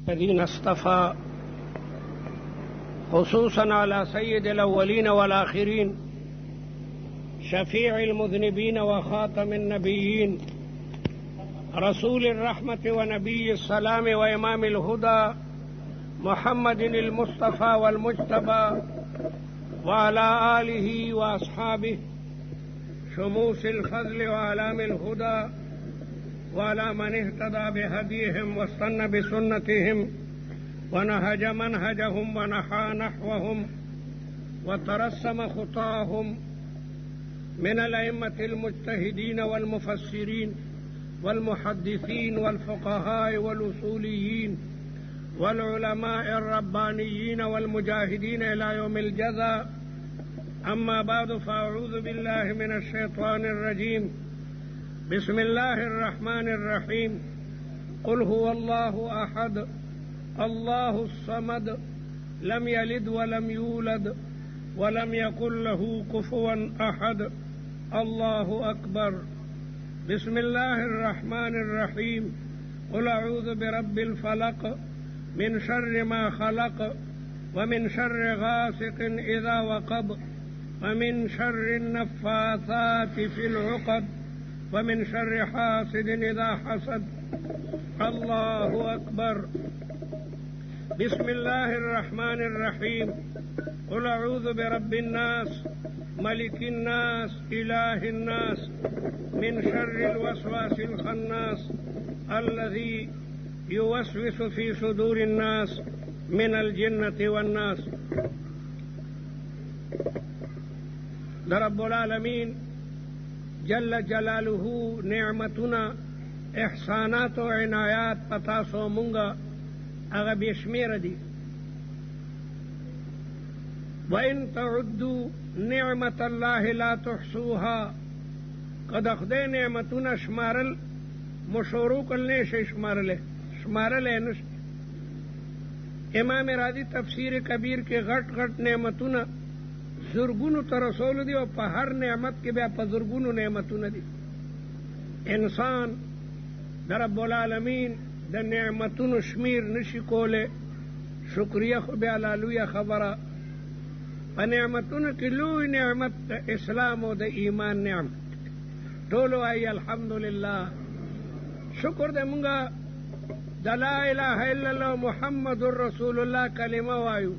الذين اصطفى خصوصا على سيد الأولين والآخرين شفيع المذنبين وخاتم النبيين رسول الرحمة ونبي السلام وإمام الهدى محمد المصطفى والمجتبى وعلى آله وأصحابه شموس الفضل وأعلام الهدى وعلى من اهتدى بهديهم واستنى بسنتهم ونهج منهجهم ونحى نحوهم وترسم خطاهم من الأئمة المجتهدين والمفسرين والمحدثين والفقهاء والأصوليين والعلماء الربانيين والمجاهدين إلى يوم الجزاء. أما بعد، فأعوذ بالله من الشيطان الرجيم. بسم الله الرحمن الرحيم. قل هو الله أحد الله الصمد لم يلد ولم يولد ولم يكن له كفوا أحد الله أكبر. بسم الله الرحمن الرحيم. قل أعوذ برب الفلق من شر ما خلق ومن شر غاسق إذا وقب ومن شر النفاثات في العقد ومن شر حاسد إذا حسد الله أكبر. بسم الله الرحمن الرحيم. قل أعوذ برب الناس ملك الناس إله الناس من شر الوسواس الخناس الذي يوسوس في صدور الناس من الجنة والناس. رب العالمين جل جلاله نعمتنا احسانات و عنایات پتا سو مونگا اغا بیشمیر دی. وَإِن تَعُدُّوا نِعْمَةَ اللَّهِ لَا تُحْصُوهَا. قد اخدے نعمتنا شمارل مشورو کلنے سے شمارل ہے نشت. امام راضی تفسیر کبیر کے غٹ غٹ نعمتنا زرگونو ترسول دی اور پا ہر نعمت کے بیا پا زرگونو نعمتنا دی. انسان در رب العالمین در نعمتونو شمیر نشی کولے. شکریہ خو بیا لالویا خبرہ پا نعمتونو کی لوی نعمت دا اسلام و دا ایمان نعمت ٹولو آئی الحمدللہ. شکر دے منگا دا لا الہ الا اللہ محمد الرسول اللہ کلمہ وایو.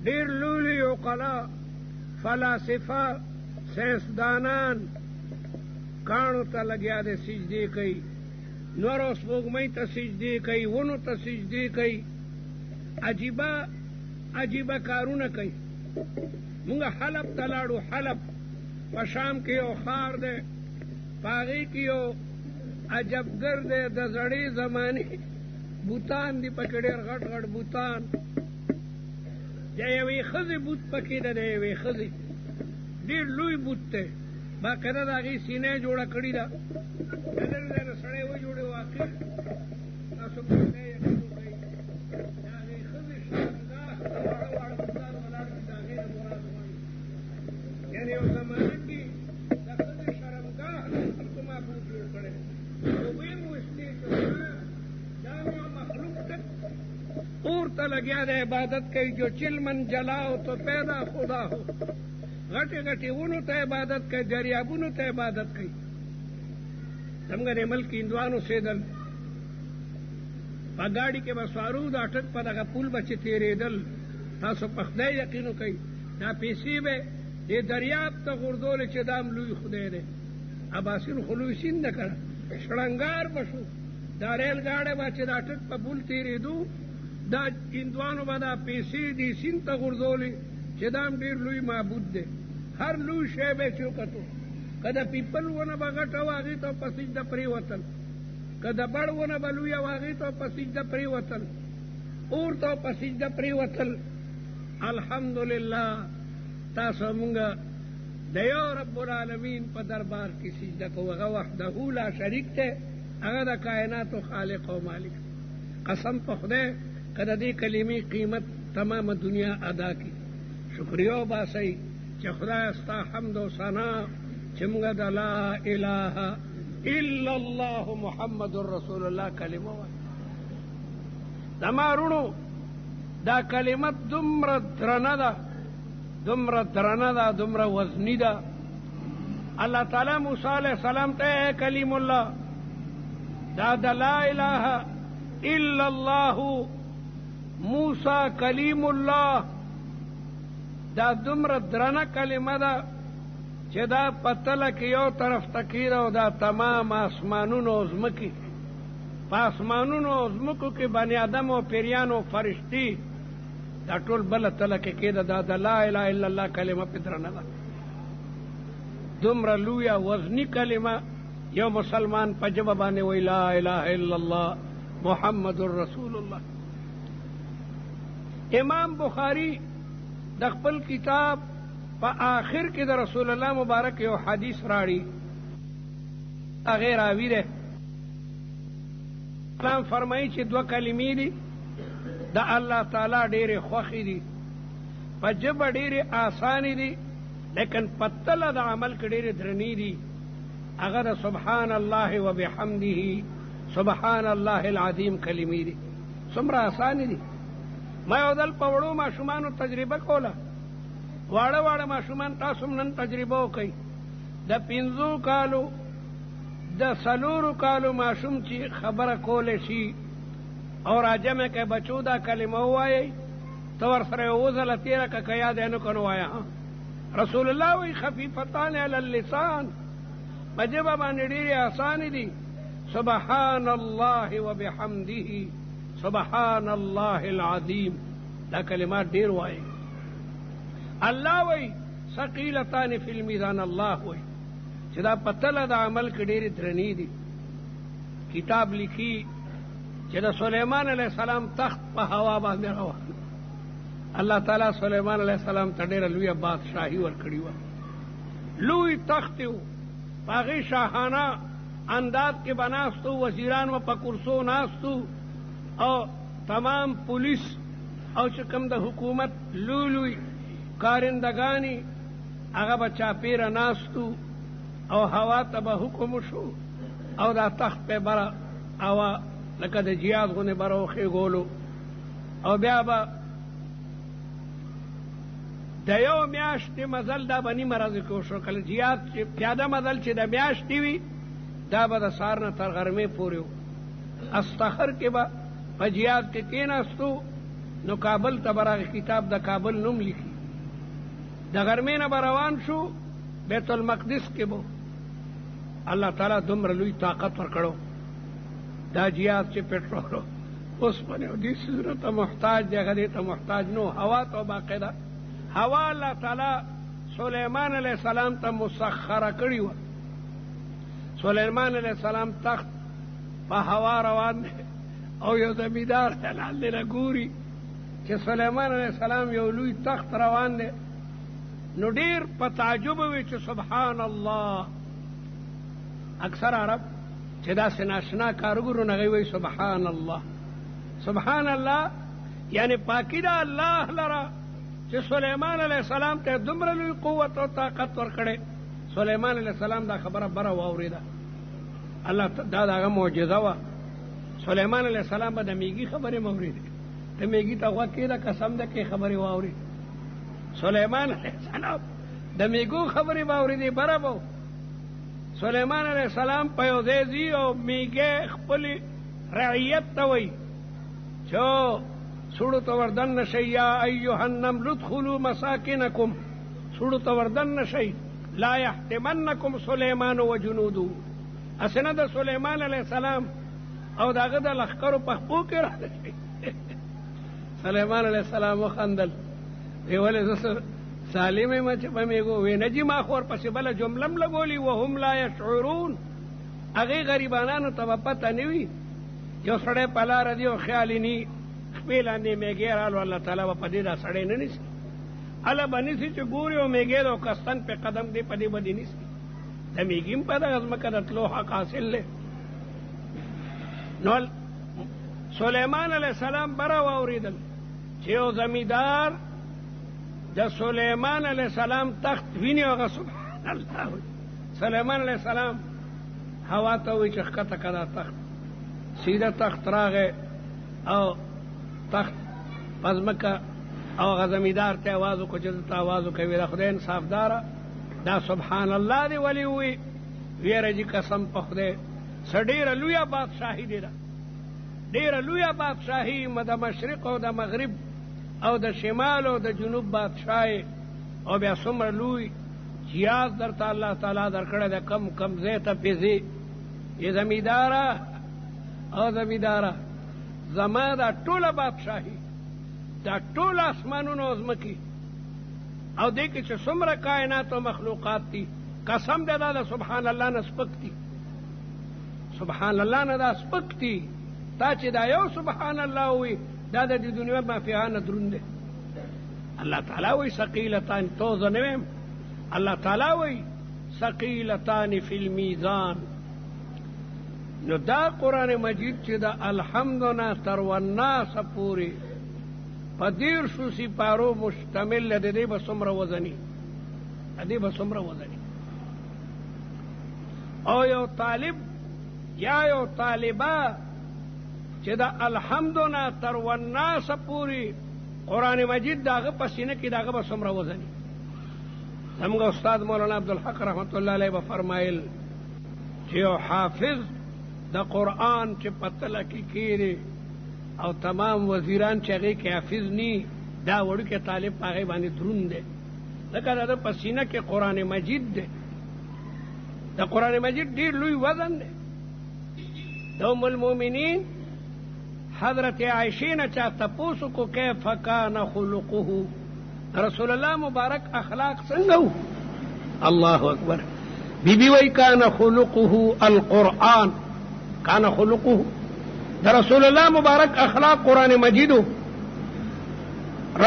دیر لولی عقلا فلاسفہ سینسدانان کانو تا لگیا دے سجدے کئی، نور و سپوږمۍ ته سجدې کوي، ونو ته سجدې کوي، عجیبه کارونه کوي. مونږ حلب ته لاړو. حلب په شام کې یو ښار دی، په هغې کې یو عجبګر دی، د زړې زمانې بوتان دي پکې ډېر غټ غټ بوتان. د یوې ښځې بوت پکې ده، د یوې ښځې ډېر لوی بوت دی، باقاعده د هغې سینه جوړه کړې ده. سړی وجوړې واقع تاسو باندې یقین وکړئ د هغې ښځې شرمګاه واړه واړه بوتان ولاړ دي، د هغې نه مراد وایي. یعنې یو زمانه کې د ښځې شرمګاه خلکو معبود جوړ کړی. اوبه یې ویستې دا یو مخلوق ته اور ته لګیا د عبادت کوي. جو چل من جلاؤ تو پیدا خدا ہو. غټې غټې ونو ته عبادت کوي، دریابونو ته عبادت کوي. زموږ د ملک هندوانو سیدل په ګاډي کې به سوارو، دا ټک په دغه پول به چې تېرېدل، تاسو په خدای یقین وکئ دا پیسې به دې دریاب ته غورځولې چې دا هم لوی خدای دی. اباسین خو لوی سیند ده که نه، شړنګار به شو. دا ریل ګاډی به چې دا ټک په پول تېرېدو، دا هندوانو به دا پیسې دې سیند ته غورځولې چې دا هم ډېر لوی معبود دی. هر لوی شی به یې چې وکتو، که د پیپل ونه به غټه وه هغې ته په سجده پرېوتل، که د بړ ونه به لویه وه هغې ته په سجده پرېوتل، اور ته په سجده پرېوتل. الحمدلله تاسو مونږ د یو رب العالمین په دربار کې سجده کوو. هغه وحده لا شریک دی، هغه د کائناتو خالق او مالک. قسم په خدای که د دې کلمې قیمت تمامه دنیا ادا کړي. شکریه وباسئ چې خدای ستا حمد و ثنا چې موږ د لا اله الا الله محمد رسول الله کلمه وایو. زما رونو دا کلمه دومره درنه ده، دومره وزنی ده. الله تعالی موسی علیہ السلام ته اے کلیم الله دا د لا اله الا الله موسی کلیم الله دا دومره درنه کلمه ده چې دا پتله کې یو طرف تکیر او دا تمام آسمانونو او ځمکې په آسمانونو او ځمکو کې بني آدم او پیریانو فرشتي دا ټول بله تله کې کېده. دا د لا اله الا الله کلمه پې درنه ده. دومره لویه وزني کلمه یو مسلمان په ژبه باندې وایي لا اله الا الله محمد رسول الله. امام بخاری د خپل کتاب په آخر کې د رسول الله مبارک یو حدیث راړي، هغې راوي دی. اسلام فرمایي چې دوه کلمې دي د الله تعالی ډېرې خوښې دي، په ژبه ډېرې آسانې دي لیکن په تله د عمل کې ډېرې درنې دي. هغه د سبحان الله وبحمده سبحان الله العظیم کلمې دي. څومره آسانې دي. ما یو ځل په وړو ماشومانو تجربه کوله. واړه ماشومان تاسو نن تجربه وکئ. د 5 کالو د 4 کالو ماشوم چې خبره کولی شي او راجمع کې بچو دا کلمه ووایئ ته ورسره یو ځله تېره که که یاد یې نه کړو وایه. رسول الله وایي خفیفتان علی اللسان، په ژبه باندې ډېرې آسانې دي. سبحان الله وبحمده سبحان الله العظیم دا کلمات ډېر وایي. الله وایي ثقیلتان فی المیزان، الله وایي چې دا په تله د عمل کې ډېرې درنې دي. کتاب لیکي چې د سلیمان علیه السلام تخت په هوا باندې روان. الله تعالی سلیمان علیه السلام ته ډېره لویه بادشاهي ورکړې وه. لوی تخت و، په هغې شاهانه انداز کې به ناست و، وزیران و په کرسو ناست و، او تمام پولیس او چې کوم د حکومت لوی کارندگانی هغه به چاپیره ناست و او هوا ته به حکم شو او دا تخت پې بره هوا لکه د جهاد غوندې بره وخېږولو. او بیا به د یو میاشتې مزل دا به نیمه ورځې کې وشو. کله جهاد چې پیاده مزل چې د میاشتې وي دا به د سهار نه تر غرمې پورې و. استخر کې به په جهاد کې کېناستو نو کابل ته به راغی، کتاب د کابل نوم لیکي. د غرمې نه به روان شو بیت المقدس کې به. الله تعالی دومره لوی طاقت ورکړو دا جهاد چې پټرول اوسپنې او دې څیزونو ته محتاج دی، هغه دې ته محتاج نو. هوا ته باقاعده هوا الله تعالی سلیمان علیه السلام ته مسخره کړې وه. سلیمان علیه السلام تخت په هوا روان دی او یو زمیندار لاندې نه ګوري چې سلیمان علیه السلام یو لوی تخت روان دی. نو ډېر په تعجب وي چې سبحان الله. اکثر عرب چې داسې ناشنا کارګرو نه هغوی وایي سبحان الله. سبحان الله یعنی پاکي ده الله لره چې سلیمان علیه السلام ته دومره لوی قوت او طاقت ورکړی. سلیمان علیه السلام دا خبره بره واورېده. الله دا د هغه معجزه وه. سلیمان علیه السلام به د میږي خبرې مه اورېدې. ته میږي ته غوږ کېده قسم ده کې خبرې واورې. سلیمان علیه السلام د میږو خبرې به اورېدې بره به. سلیمان علیه السلام په یو ځای ځي او میږی خپلې رعیت ته وایي چې سوړو ته وردن نشئ یا ایها النمل ادخلوا مساکنکم، سوړو ته وردن نشئ لا یحتمنکم سلیمان و جنودو. هسې نه د سلیمان علیه السلام او د هغه د لښکرو په خپو کې رانشئ. سلیمان علیه السلام وخندل، وی ولې زه سالم یم چې به میږو وی نه جي ما خو ورپسې بله جمله م لګولي وهم لا یشعرون. هغې غریبانانو ته به پته نه وي. یو سړی په لاره دی او خیال یې ني خپې لاندې میږی رالو، الله تعالی به په دې دا سړی نه نیسي. هله به نیسي چې ګوري او میږی د کستن پې قدم دی په دې به دې نیسي. د میږي هم په دغه ځمکه د تلو حق حاصل دی. نو سلیمان علیه السلام بره واورېدل چې یو زمیندار د سلیمان علیه السلام تخت ویني. هغه سبحان الله وایي. سلیمان علیه السلام هوا ته وایي چې ښکته که دا تخت. سیده تخت راغی او تخت پزمکه او هغه زمیندار ته آواز وکړو چې دلته آواز وکوي د خدای انصافداره دا سبحان الله دی ولې ووي ویره جي قسم په خدای څه ډېره لویه بادشاهي دی ده ډېره لویه بادشاهي د مشرق او د مغرب او د شمال او د جنوب بادشاهي او بیا څومره لوی جیاز درته الله تعالی درکړی ده کم کم ځای ته پېځې یې زمینداره او زمینداره زما دا ټوله بادشاهي دا ټول اسمانونه او ځمکې او دې کې چې څومره کائنات او مخلوقات دي قسم دې دا سبحان الله نه سپک دي سبحان الله نه دا سپک دي تا چې دا یو سبحان الله وي دا د دې دنیا مافیها نه دروند دی الله تعالی وایي ثقیلتان تو زه نه ویم الله تعالی وایي ثقیلتان فی المیزان نو دا قرآن مجید چې دا الحمد نه تر والناس پورې په 13 سپارو مشتمل دی دې به څومره وزني دې به څومره وزني او یو طالب یا یو طالبه چې دا الحمد نه تر والناس پورې قرآن مجید داغه په سینه کې داغه به څومره وزني زموږ استاد مولانا عبدالحق رحمت الله علیه به فرمایل چې یو حافظ د قرآن چې په تله کې کېږي او تمام وزیران چې هغې کې حافظ نی دا وړوکی طالب په هغې باندې دروند دی ځکه د ده په سینه کې قرآن مجید دی د قرآن مجید ډېر لوی وزن دی د ام المؤمنین حضرت عائشې نه چا تپوس وکړو کیف کان خلقه رسول الله مبارک اخلاق څنګه وو الله اکبر بی بی وی کان خلقه القرآن کان خلقه د رسول الله مبارک اخلاق قرآن مجیدو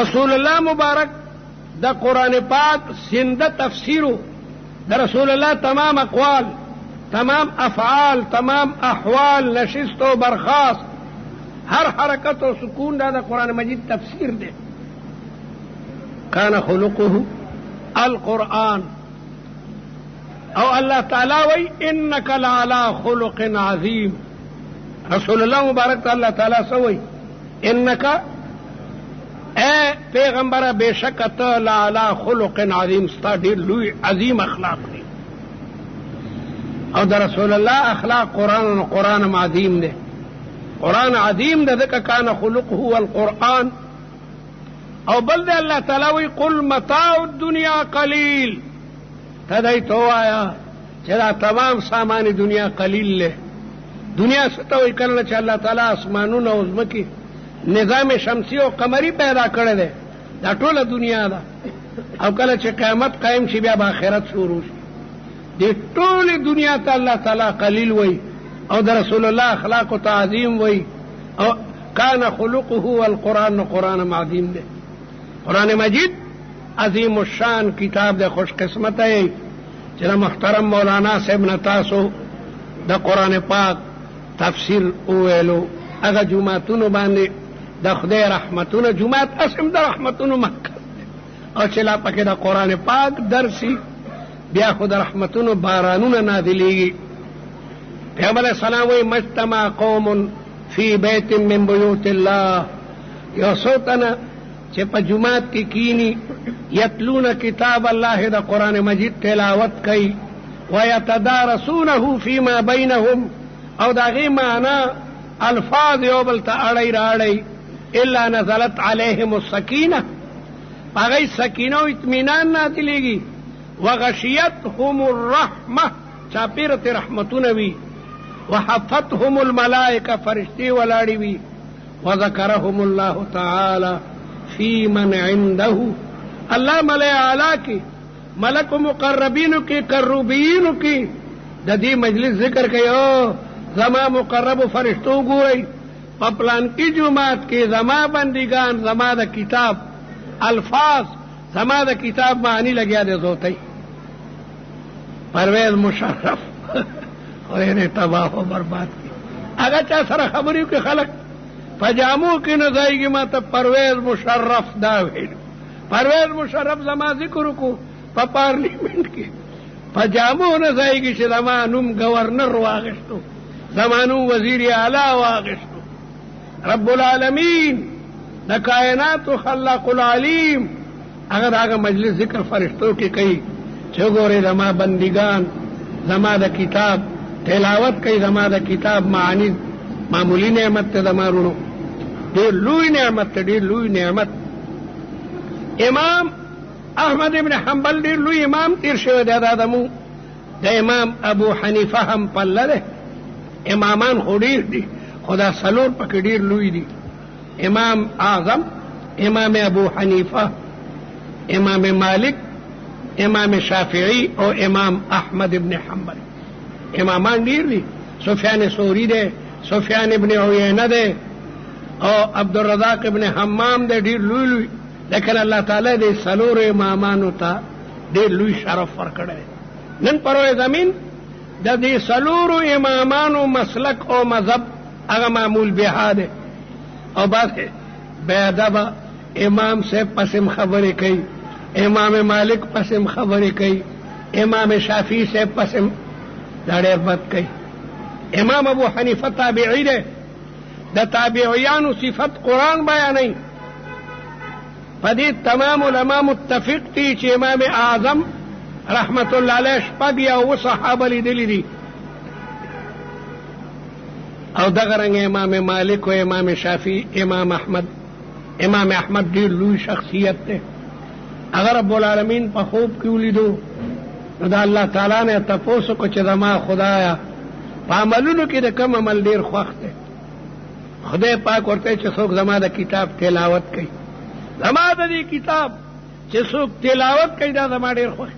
رسول الله مبارک د قرآن پاک زنده تفسیرو د رسول الله تمام اقوال تمام افعال تمام احوال نشست و برخاست ہر حرکت و سکون دا قرآن مجید تفسیر دے کان خلقه القرآن او اللہ تعالی وی انک لعلی خلق عظیم رسول اللہ مبارک تا اللہ تعالی سوئی انک اے پیغمبر بے شک تا لعلی خلق عظیم ستا دیر لوی عظیم اخلاق دی او دا رسول اللہ اخلاق قرآن عظیم دے قرآن عظیم دے ذکر کان خلقه القرآن او بل دے اللہ تعالی وی قل متاع الدنیا قلیل تدائی تو آیا چرا تمام سامان دنیا قلیل لے دنیا ستوئی کرنا چا اللہ تعالی اسمانون او ازمکی نظام شمسی او قمری پیدا کرے دے دا ټوله دنیا دا او کله چې قیامت قائم شي بیا به آخرت شروع شي دې ټوله دنیا ته الله تعالی قلیل وای او د رسول الله اخلاق او تعظیم وای او کان خلقه القرآن قرآن عظیم دے قرآن مجید عظیم الشان کتاب دے خوش قسمت ہے جنا محترم مولانا صاحب نتاسو دا قرآن پاک تفسیر اویلو اگا جمعتونو باندې دا خدای رحمتونو جمعت اسم دا رحمتونو مکہ او چلا پکې دا قرآن پاک درسی بیا خود رحمتونو بارانونو نازلیږي پیغمبر علیہ السلام وی مجتمع قوم فی بیت من بیوت اللہ یو سوتنا چې په جمعات کې کینی یتلون کتاب الله دا قرآن مجید تلاوت کوي ویتدارسونه فیما بینهم او دا غي معنا الفاظ یو بل ته اړی راړی الا نزلت علیهم السکینه هغه سکینه او اطمینان نازلېږي وغشیتهم الرحمه چاپیرت رحمتونه وي وحفتهم الملائکه فرشتي ولاړي وي وذكرهم الله تعالی فی من عنده اللہ ملائے اعلیٰ کی ملک مقربینو کی کروبینو کی د دې مجلس ذکر کوي او زما مقرب فرشتو ګوري په پلان کې جمعات کې زما بندگان زما د کتاب الفاظ زما د کتاب معنی لګیا دي زوتای پرویز مشرف خورینه تباہ و برباد کی اگر چا سره خبرې کې خلق پجامو کې نه ځایږي ما ته پرویز مشرف دا ویل پرویز مشرف زما ذکر کو په پارلیمنت کې پجامو نه ځایږي چې زما نوم گورنر واغشتو زما نوم وزیر اعلی واغشتو رب العالمین د کائناتو خلاق العلیم هغه داغه مجلس ذکر فرشتو کې کوي چې ګورې زما بندگان زما د کتاب تلاوت کوي زما د کتاب معانی معمولی نعمت ته زما رونو ډېر لوی نعمت ته ډېر لوی نعمت. امام احمد ابن حنبل ډېر لوی امام تیر شوی دی دا زموږ د امام ابو حنیفه هم پله دی. امامان خو ډېر دي خو دا څلور پکې ډېر لوی دي. امام اعظم امام ابو حنیفه امام مالک امام شافعی او امام احمد ابن حنبل امامان ډېر دي. سفیان ثوری دی سفیان ابن عیینه دی او عبدالرزاق ابن حمام دی ډېر لوی لوی لیکن الله تعالی دې څلورو امامانو ته ډېر لوی شرف ورکړی. نن پروی زمین د دې څلورو امامانو مسلک او مذهب هغه معمول بها دی او بس بېادبه امام صاحب پسم خبرې کوي امام مالک پسم خبرې کوي امام شافعي صاحب پسم دا ډېر بد کوي. امام ابو حنیفه تابعی دی د تابعیانو صفت قرآن بیانوي. په دې تمام علما متفق دي چې امام اعظم رحمت الله علیه شپږ یا اووه صحابه لیدلي دي او دغه رنګ امام مالک او امام شافعي امام احمد ډېر لوی شخصیت دی. هغه رب العالمین په خوب کې ولیدو نو د الله تعالی نه تپوس وکړو چې زما خدایا په عملونو کې د کوم عمل ډېر خوښ دی. خدای پاک ورته چې څوک زما د کتاب تلاوت کوي زما د دې کتاب چې څوک تلاوت کوي دا زما ډېر خوښ.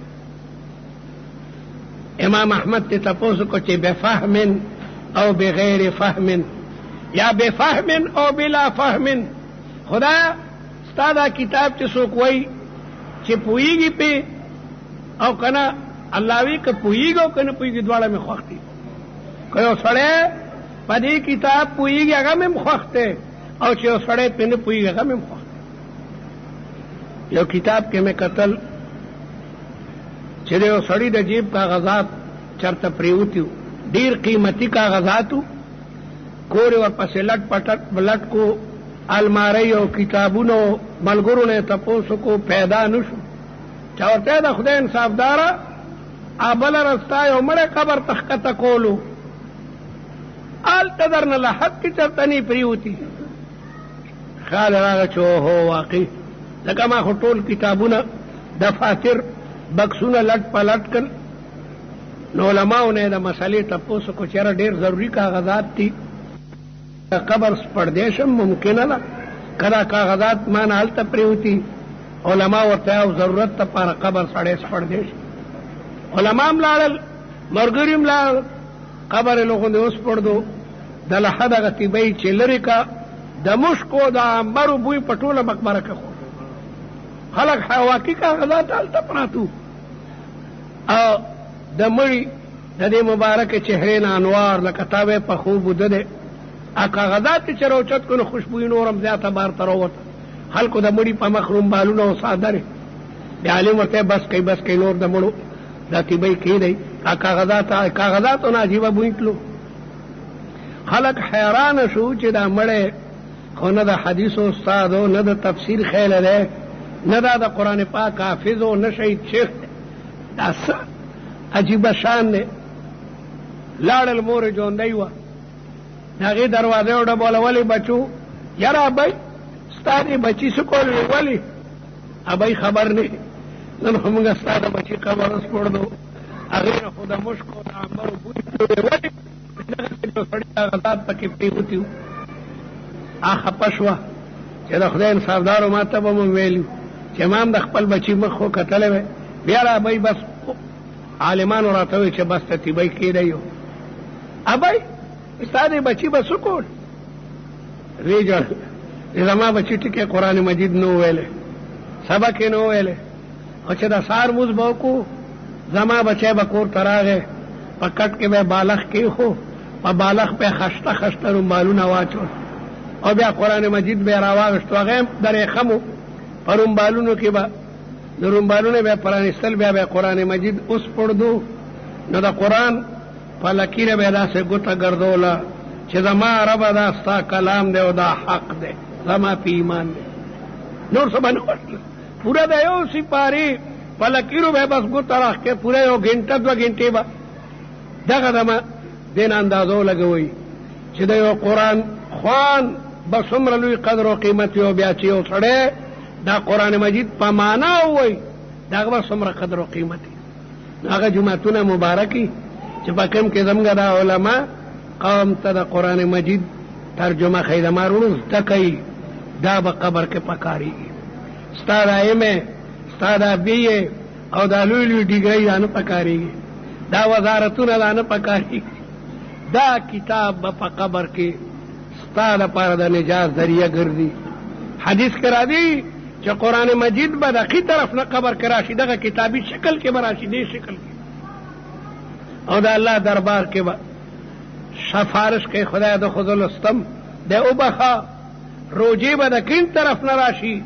امام احمد ته تپوس وکړو چې بفهم او بغیر فهم یا بفهم او بلا فهم خدایا ستا دا کتاب چې څوک وایي چې پوهیږي پې او که نه الله وی که پوهیږي او که نه پوهیږي دواړه مې خوښ دي. که یو سړی په دې کتاب پوهیږي هغه مې هم خوښ دی او چې یو سړی پې نه پوهیږي هغه مې هم خوښ دی. یو کتاب کې مې کتل چې د یو سړي د جیب کاغذات چرته پریوتي وو ډېر قیمتي کاغذات وو کور یې ورپسې لټ پټ لټ کو الماری او کتابونو ملګرو نه تپوس وکړو پیدا نه شو. چا ورته د خدای انصافداره بله رستا یو مړی قبر ته ښکته کولو هلته درنه له حد کې چرته نه پریوتي. خیال راغی چې اوهو واقعي لکه ما خو ټول کتابونه دفاتر بکسونه لټ پلټ کړل نو علماو نه د مسلې تپوس وکړو چې یاره ډېر ضروري کاغذات دي قبر سپړدی شم ممکنه ده که دا کاغذات ما نه هلته پرېوتي علما ورته او ضرورت دپاره قبر سړی سپړدی شي. علما هم لاړل ملګري هم لاړل قبر یې لغوندې وسپړدو د لحه دغه تیبۍ چې لرې که د مشکو د عنبرو بوی په ټوله مقبره کې خو خلک واقعي کاغذات هلته پراتو او د مړي د دې مبارکې چهرې نه انوار لکه تا وی په خوب وده دی کاغذات چې راوچت کړو نو خوشبویي نور هم زیاته بار ته راووته. خلکو د مړي په مخ رومبالونه او څادرې د عالم ورته بس کوي نور د مړو دا تیبۍ کېدی کاغذاتو نه عجیبه بوی تلو. خلک حیرانه شو چې دا مړی خو نه د حدیثو استاد او نه د تفسیر خیله دی نه دا د قرآن پاک حافظ او نه شهید شیخ دی دا څه عجیبه شان دی. لاړل مور ژوندۍ وه د هغې دروازه یې وډبوله ولې بچو یاره ابۍ ستا دې بچي څه کول ولې ابۍ خبر نه نن خو موږ ستا د بچي قبر وسپړدو هغې نه خو د مشکو د عنبرو بوی ولې دغسې یو سړي کاغذات پکې پرېوتي وو. خفه شوه چې د خدای انصافدارو ما ته به مو ویلي چې ما هم د خپل بچي مخ خو کتلی وی بیا را ابۍ بس عالمانو راته وی چې بس ته تیبۍ کېدی یو ابۍ ستا دې بچي به څه کول ویې ژړل زما بچي ټکې قرآن مجید نه ویلی سبق یې نه ویلی او چې د سهار مونځ به وکړو زما بچی به کور ته راغی په کټ کې به بالښت کېښو په بالښت به یې خشته خشته رومبالونه واچول او بیا قرآن مجید به یې راواغېشتو هغه یې د ریخمو په رومبالونو کې به د رومبالونه به یې پرانېستل بیا به یې قرآن مجید وسپړدو نو د قرآن په لکیره به یې داسې ګوته ګرځوله چې زما ربه دا ستا کلام دی او دا حق دی زما په ایمان دی. نور څه به نه وتله. پوره د یو سپارې په لکیرو به بس ګوته راښکې پوره 1 غنټه 2 غنټې به دغه دمه دین اندازو لګوي چې د یو قرآن خوان به څومره لوی قدر او قیمت یو بیا چې یو سړی دا قرآن مجید په معنا ووایي د هغه به څومره قدر او قیمت وي. هغه جوماتونه مبارکي چې په کوم کې زموږ دا علما قوم ته د قرآن مجید ترجمه ښیي د مارونو زده کوي دا به قبر کې پکارېږي. ستا دا ایم ستا دا بی او دا لوی لوی ډیګرۍ دا نه پکارېږي، دا وزارتونه دا نه پکارېږي. دا کتاب به په قبر کې ستا دپاره د نجات ذریعه ګرځي. حدیث کې راځي چې قرآن مجید به د ښي طرف نه قبر کې راشي، دغه کتابي شکل کې به راشي، دې شکل کې، او د الله دربار کې به سفارش کوي خدای د خود لستم د وبخه روجې به د کیڼ طرف نه راشي،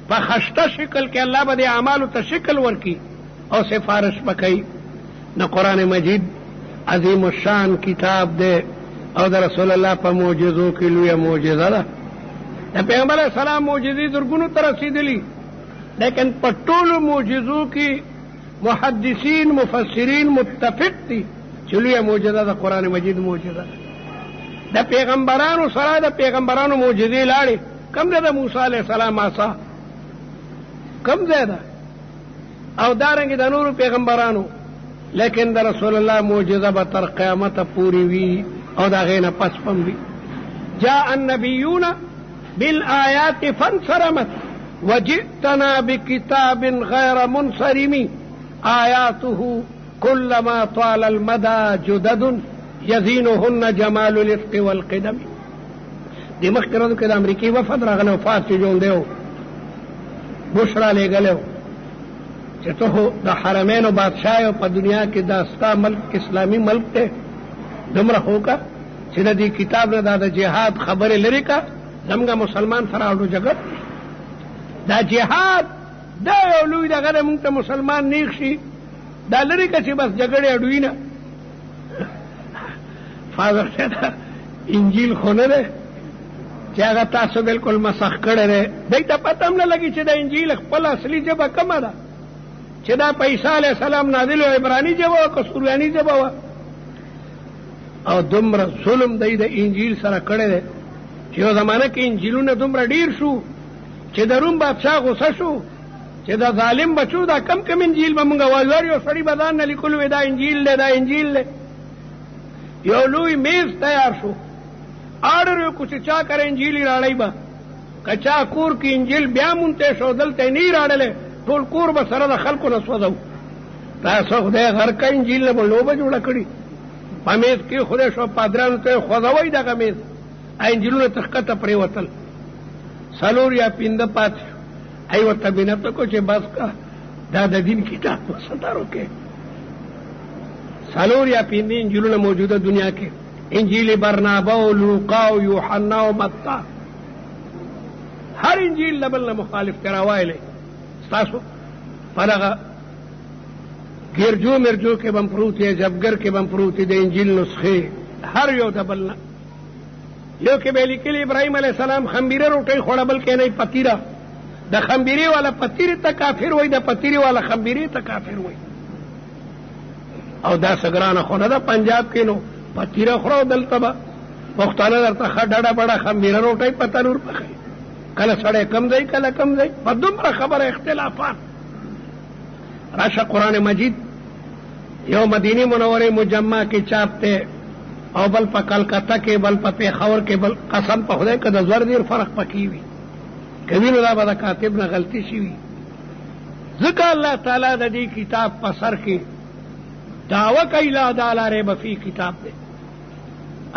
په خشته شکل کې الله به د اعمالو ته شکل ورکي او سفارش به کوي. نه قرآن مجید عظیم الشان کتاب دی او د رسول الله په معجزو کې لویه معجزه ده. د پیغمبر علیه السلام معجزې زرګونو ته رسېدلي، لیکن په ټولو معجزو کې محدثین مفسرین متفق دي چې لویه معجزه د قرآن مجید معجزه ده. د پیغمبرانو سره د پیغمبرانو معجزې لاړې، کم ده د موسی علیه السلام عصا، کم ځای ده، او دارنګې د نورو پیغمبرانو، لیکن د رسول الله معجزه به تر قیامته پورې وي او د هغې نه پس هم وي. جاء النبیون بالآیات فانصرمت وجئتنا بکتاب غیر منصرم آیاته كلما طال المدى جدد يزينهن جمال الرفق والقدم. د مخکې ورځو کې د امریکې وفد راغلی وفات چې جوړ دی بشرا لېږلی چې ته خو د حرمینو بادشاه یو په دنیا کې دا ستا ملک اسلامي ملک دی، دومره خو وکړه چې د دې کتاب نه دا د جهاد خبرې لرې کړه، زموږ مسلمان سره اړو جګړه دا جهاد دا یو لوی دغه دی، موږ ته مسلمان نیغ شي دا لرې کړه چې بس جګړې اډوي نه. فاضل صاحب انجیل خو نه دی چې هغه تاسو بالکل مسخ کړی دی، دی ته پته هم نه لګي چې د انجیل خپل اصلي ژبه کومه ده، چې دا په عیسی علیه السلام نازل و عبراني ژبه وه که سوریاني ژبه وه. او دومره ظلم دی د انجیل سره کړی دی چې یو زمانه کې انجیلونه دومره ډیر شو چې د روم بادشاه غوسه شو چې دا ظالم بچو دا کم کم انجیل به مونږ وایو، یو سړي به ځان نه لیکلو وی دا انجیل دی دا انجیل دی. یو لوی میز تیار شو، آرډر یې وکړو چې چا کره انجیل راړی به، که چا کور کې انجیل بیا مونته شو دلته نه راړلی ټول کور به سره د خلکو نه سوځو. تاسو خدای غر کا انجیل نه به لوبه جوړه کړي، په میز کې خدای شو پادرانو ته خوځوئ دغه میز، انجیلونه ته ښکته پرېوتل، 4 یا 5 پاتې ای ورته بینت کو چې بس کا دا د دین کتاب په ستارو کې 4 یا 5 انجیلونه موجوده دنیا کې، انجیل برنابا او لوقا او یوحنا او متی، هر انجیل لبل نه مخالف تراوایلی تاسو په دغه ګرجو مرجو کې بم پروت دی، جبګر کې بم پروت دی د انجیل نسخې هر یو د بل نه. یو کې به لیکلي ابراهیم علیه السلام خمبیره روټۍ خوړه بلکې نه پتیره، د خمبیرې والا پتیرې ته کافر وای، د پتیرې والا خمبیرې ته کافر وای. او دا سګرانه خو نه ده پنجاب کې نو پتیره خورو، دلته به پښتانه درته ښه ډډه بډه خمبیره روټۍ په تنور پخوي، کله سړی کم ځای کله کم ځای، په دومره خبره اختلافات. راشه قرآن مجید یو مدینه منورې مجمع کې چاپ دی او بل په کلکته کې بل په پېښور کې بل، قسم په خدای که د زور ډېر فرق پکې وي، که وینو دا به د کاتب نه غلطي شوي. ځکه الله تعالی د دې کتاب په سر کې دعوه کوي لا ریب فی کتاب دی،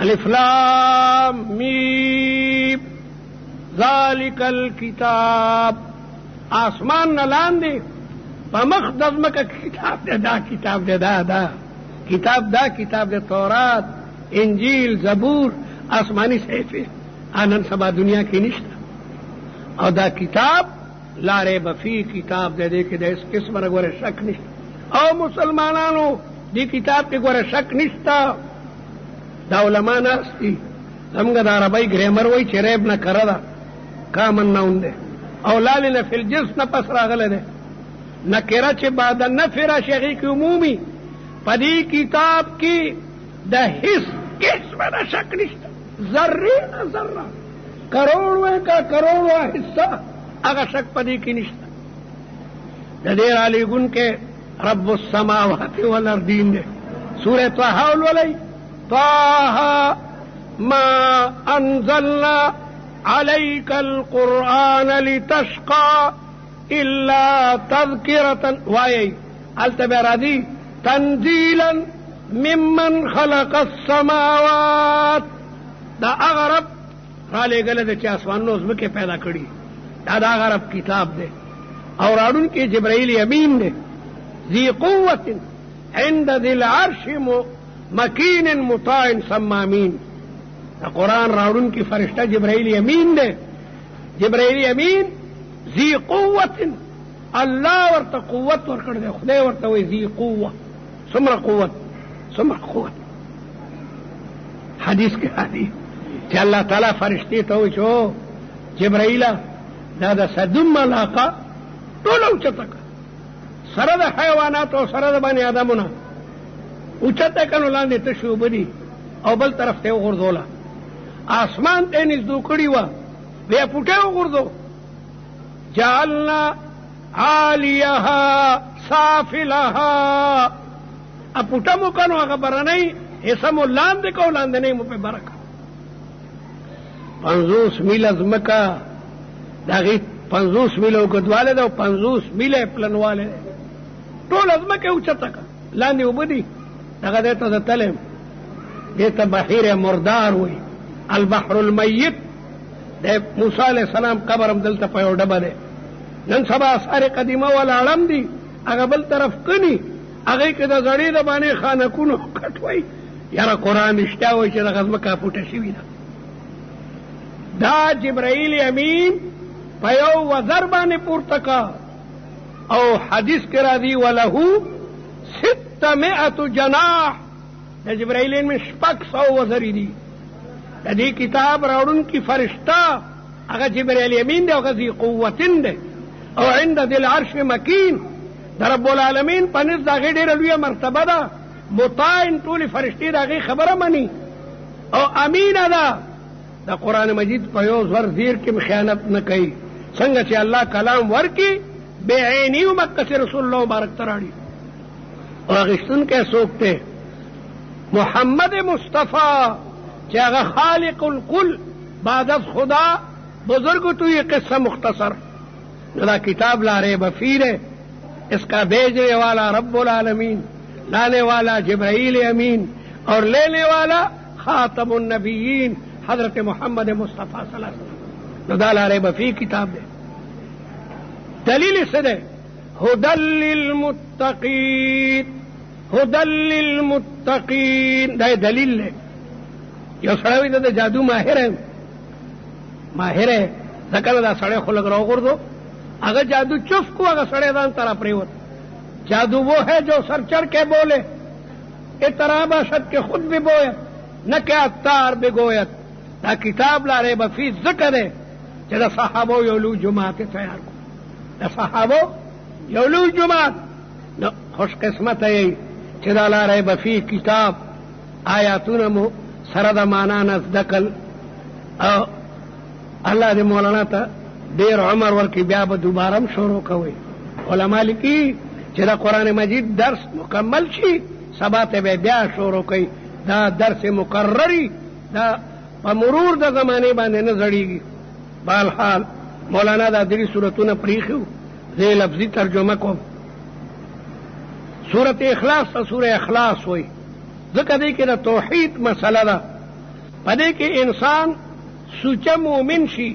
الف لام میم ذالک الکتاب، آسمان نه لاندې په مخ د ځمکه کتاب دی، دا کتاب دی، دا کتاب، دا کتاب دی، تورات انجیل زبور آسمانی صحیفه نن سبا دنیا کې نشته، او دا کتاب لا ریب فی کتاب دی، دې کې د هیڅ قسمه ګوره شک نشته، او مسلمانانو دې کتاب کې ګوره شک نشته. دا علما ناست دي، زموږ د عربی ګریمر وایي چې ریب نه کره ده، کامن ناون دی، او لال نه فی الجنس نه پس راغله ده نکره چې بعد النفی راشي هغې کې عمومي په دې کتاب کې د هیڅ قسمه نه شک نشته ذرې نه ذره کروڑ وی کا کروڑ حصہ هغه شک په دې کې نشته د دې رالیږون کې رب السماوات والارضین ده سورة طه ولولئ طه ما انزلنا عليك القرآن لتشقى إلا تذكرة وایي التبرادي تنزيلا ممن خلق السماوات دا اغرب را لېږلی ده چې اسمانونو ځمکې پیدا کړي دا اغرب کتاب ده او راړونکی جبرائیل امین ده ذي قوة عند ذي العرش مكين مطاع ثم امين دا قرآن راړونکی فرشته جبرائیل امین ده جبرائیل امین ذي قوة الله ورته قوت ورکړ دی خدای ورته وایي ذي قوة څومره قوت څومره قوت حدیث کې حدیث چې الله تعالی فرشتي ته وایي چې جبرائیل دا د صدوم علاقه ټول اوچته کړه سره د حیوانات او سره د بني آدمونه اوچته کړه لاندې تشې اوبه دي او بل طرف ته وغورځوله اسمان ته نږدې کړي وه بیا پوټه وغورځو جعلنا عالیها سافلها اپوټه مو کنو هغه برنۍ حصه مو لاندې کو لاندنۍ مو په برکه 50 میله ځمکه د هغې 50 میله اوږدوالی ده او 50 میله پلنوالی ده ټوله ځمکه اوچته کړه لاندې اوبه دي دغه دی ته زه تلم دې ته بحیر مردار وایي البحر المیت د موسی علیه السلام قبر هم دلته په یو ډبه دی نن سبا اثار قدیمه ولاړم دي هغه بل طرف کني هغې کې د زړې د باندې خانکونو کټ وایي یاره قرآن رښتیا وایي چې دغه ځمکه پوټه شوې ده دا جبرائیل امین په یو وزر باندې پورته کا او حدیث کې راځي وله 600 جناح د جبرائیل امین 600 وزرې دي د دې کتاب راوړونکي فرشته هغه جبرائیل امین دی او هغه ذي قوتن دی او عند ذي العرش مکین د رب العالمین په نزد هغې ډېره لویه مرتبه ده مطاعن ټولې فرشتې د هغې خبره مني او امینه ده د قرآن مجید په یو زور زیر کې خیانت نه کوي څنګه چې الله کلام ورکي بې عیني و مقصې رسول الله مبارک ته راړي او اخیستونکی څوک دی محمد مصطفی چې هغه خالق الکل بعد از خدا بزرگ تو یہ قصہ مختصر نہ کتاب لا ریب فیہ ہے اس کا بھیجنے والا رب العالمین لانے والا جبرائیل امین اور لینے والا خاتم النبیین حضرت محمد مصطفیٰ صلی اللہ علیہ وسلم نہ لا ریب فیہ کتاب دے دلیل سے دے ہدی للمتقین ہدی للمتقین دا دلیل لے یو سړی د جادو ماهر ځکه دا سړی خو لږ راوغورځو هغه جادو چف کو هغه سړی ځان طرح پریوت جادو وہ ہے جو سر چڑھ کے بولے اطرا باشد کے خود بھی بویت نہ کہ اتار بگویت دا کتاب لا ریب فیہ ذکر ہے چې د صحابو یو لوی جماعت تیار کو د صحابو یو لوی جماعت نو خوش قسمت یې چې دا لا ریب فیہ کتاب آیاتونه مو سره د معنا نه زده کړل او الله دې مولانا ته ډېر عمر ورکړي بیا به دوباره هم شروع کوئ علما لیکي چې د قرآن مجید درس مکمل شي سبا ته به بیا شروع کوي دا درس مقرري دا په مرور د زمانې باندې نه زړېږي بهرحال مولانا دا درې صورتونه پرېښي وو زه یې لفظي ترجمه کوم سورت اخلاص ته سوره اخلاص وایي ځکه دې کې د توحید مسله ده په دې کې انسان سوچه مومن شي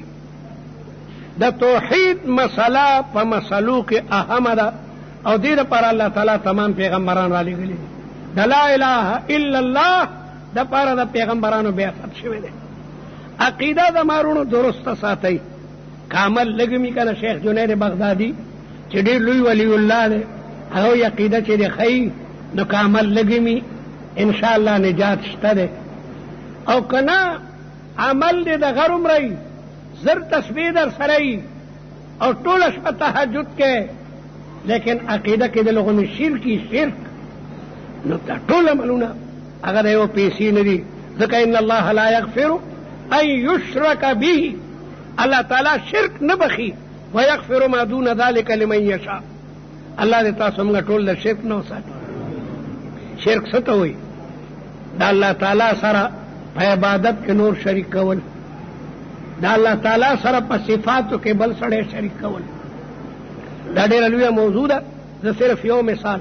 د توحید مسله په مسلو کې اهمه ده او دې دپاره الله تعالی تمام پیغمبران را لېږلي دي د لا اله الا الله دپاره د پیغمبرانو بعثت شوی دی عقیده د مارونو درسته ساتئ کامل لګمي کنه شیخ جنید بغدادي چې ډېر لوی ولی الله دی هغه عقیده چې دی ښیي نو کامل لګمي ان شاء الله نجات شته ده او کنا عمل دې د غرم رہی زر تسبیح در سره اور ټوله شپه تهجد کې، لیکن عقیده کې د لوگوں نے شرک نو دا ټول عملونه هغه د یو پیسې نه دي. ځکه ان الله لا یغفر ان یشرک به، الله تعالی شرک نه بخي، ويغفر ما دون ذلك لمن یشاء. الله دې تاسو موږ ټول د شرک نه وساتي. شرک څه ته وایي؟ دا الله تعالی سره په عبادت کې نور شریک کول، دا الله تعالی سره په صفاتو کې بل سره شریک کول. دا ډېره لویه موضوع ده. زه صرف یو مثال،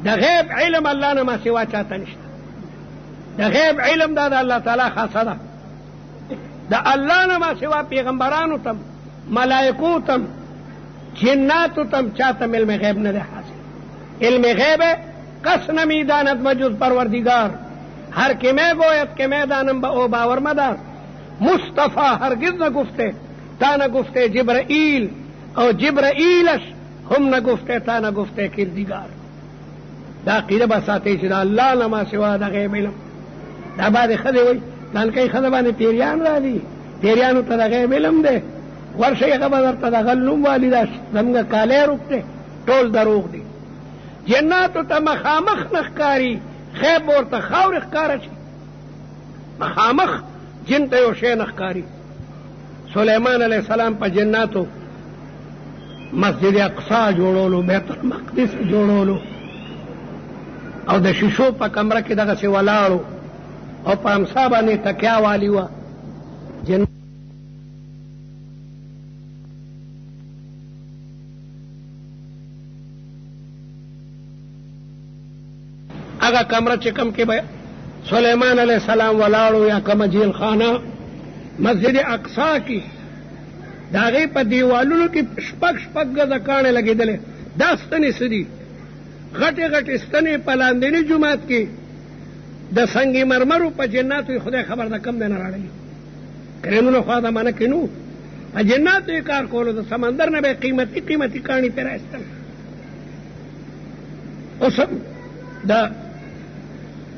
د غیب علم الله نه ما سوا چاته نشته. د غیب علم دا د الله تعالی خاصه ده. د الله نه ما سوا پیغمبرانو تم، ملائکو تم، جناتو تم چاته علم غیب نه ده حاصل. علم غیب کس نمی داند مجز پروردگار، هر که می گوید که می دانم به او باور مدار. مصطفی هرگز نگفته تا نگفته جبرائیل، او جبرائیلش هم نگفته تا نگفته کردگار. دا عقیده بساته چې دا الله نه ما سوا د غیب علم. دا باندې خدای وای لانکې خدای باندې پیریان را دي، پیریانو ته د غیب علم ده. ورشي هغه درته د غلوم والدا زمګه کاله روکته، ټول دروغ دي. جناتو ته مخامخ نخکاری، غیب ورته خاور ښکاره شي. مخامخ جن ته یو شی نخکاری. سلیمان علیہ السلام په جناتو مسجد اقصا جوړولو، بیت المقدس جوړولو، او د شیشو په کمره کې دغه سی ولاړو، او په امسا باندې تکیا والی وه. هغه کمره چې کم کې به سلیمان علیہ السلام ولاړو، یا کومه جیل خانه مسجد اقصا کې، د هغې په دیوالونو کې شپږ ګزه کاڼې لګېدلې. دا ستنې څه دي؟ غټې غټې ستنې په لاندني جومات کې د سنگ مرمرو په جناتو خدای خبر ده کم دی نه راړلي. کرینونو خوا د مانه کې نو په جناتو یې کار کولو. د سمندر نه به قیمتي قیمتي کاڼي پرې راایستل. اوس د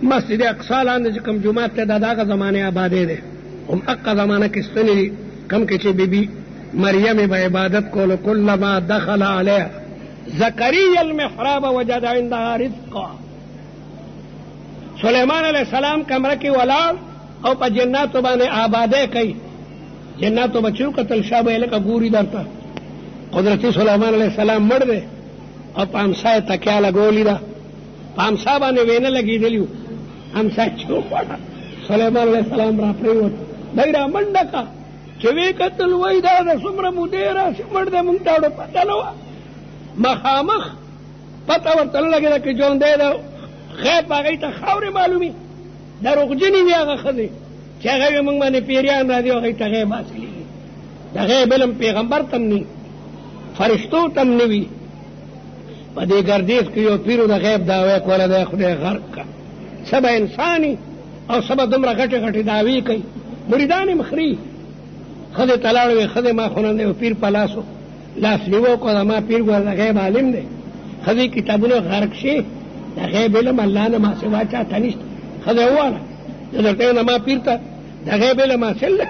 مسجد اقصا لاندې چې کوم جومات دی دا د هغه زمانې آبادې دی. هم هغه زمانه کې ستنې دي کم کې چې بیبي مریم به عبادت کولو. کلما دخل علیها زکریا المحراب وجد عندها رزقا. سلیمان علیہ السلام کمره کې ولاړ او په جناتو باندې آبادې کوي. جناتو بچو قتل شابه لکه ګوري درته. قدرتی سلیمان علیہ السلام مړ دی او په امسا یې تکیا لګولې ده. په امسا باندې وینه لګېدلي وو. امسا چوپړه سلیمان علیہ السلام را پرېوت. دی را منډه کا چې وی کتل وای دا د څومره مودې راسي مړ دی، مونږ ته پته نه وه. مخامخ پته ورته نه لګېده که ژوندی ده. غیب هغې ته خاورې معلومي. دروغجنې وي هغه ښځې چې هغه وي مونږ باندې پیریان را دي، هغې ته غیب حاصلېږي. د غیب علم پیغمبر تم نه، فرشتو تم نه وي. په دې ګردیز کې یو پیرو د غیب دعوی کوله، دی خدای غرق کړه. څه به انساني او څه به دومره غټې غټې دعوې کوي. مریدان یې مخري. ښځې ته لاړ وې، ښځې ما خو نن یو پیر په لاس نیوه کړه. ما پیر ګوره د غیب عالم دی. ښځې کتابونه غرق شي. د غیب علم الله نه ما سوا چاته نشته. ښځې وواله زه درته یم ما پیر ته د غیب علم حاصل دی.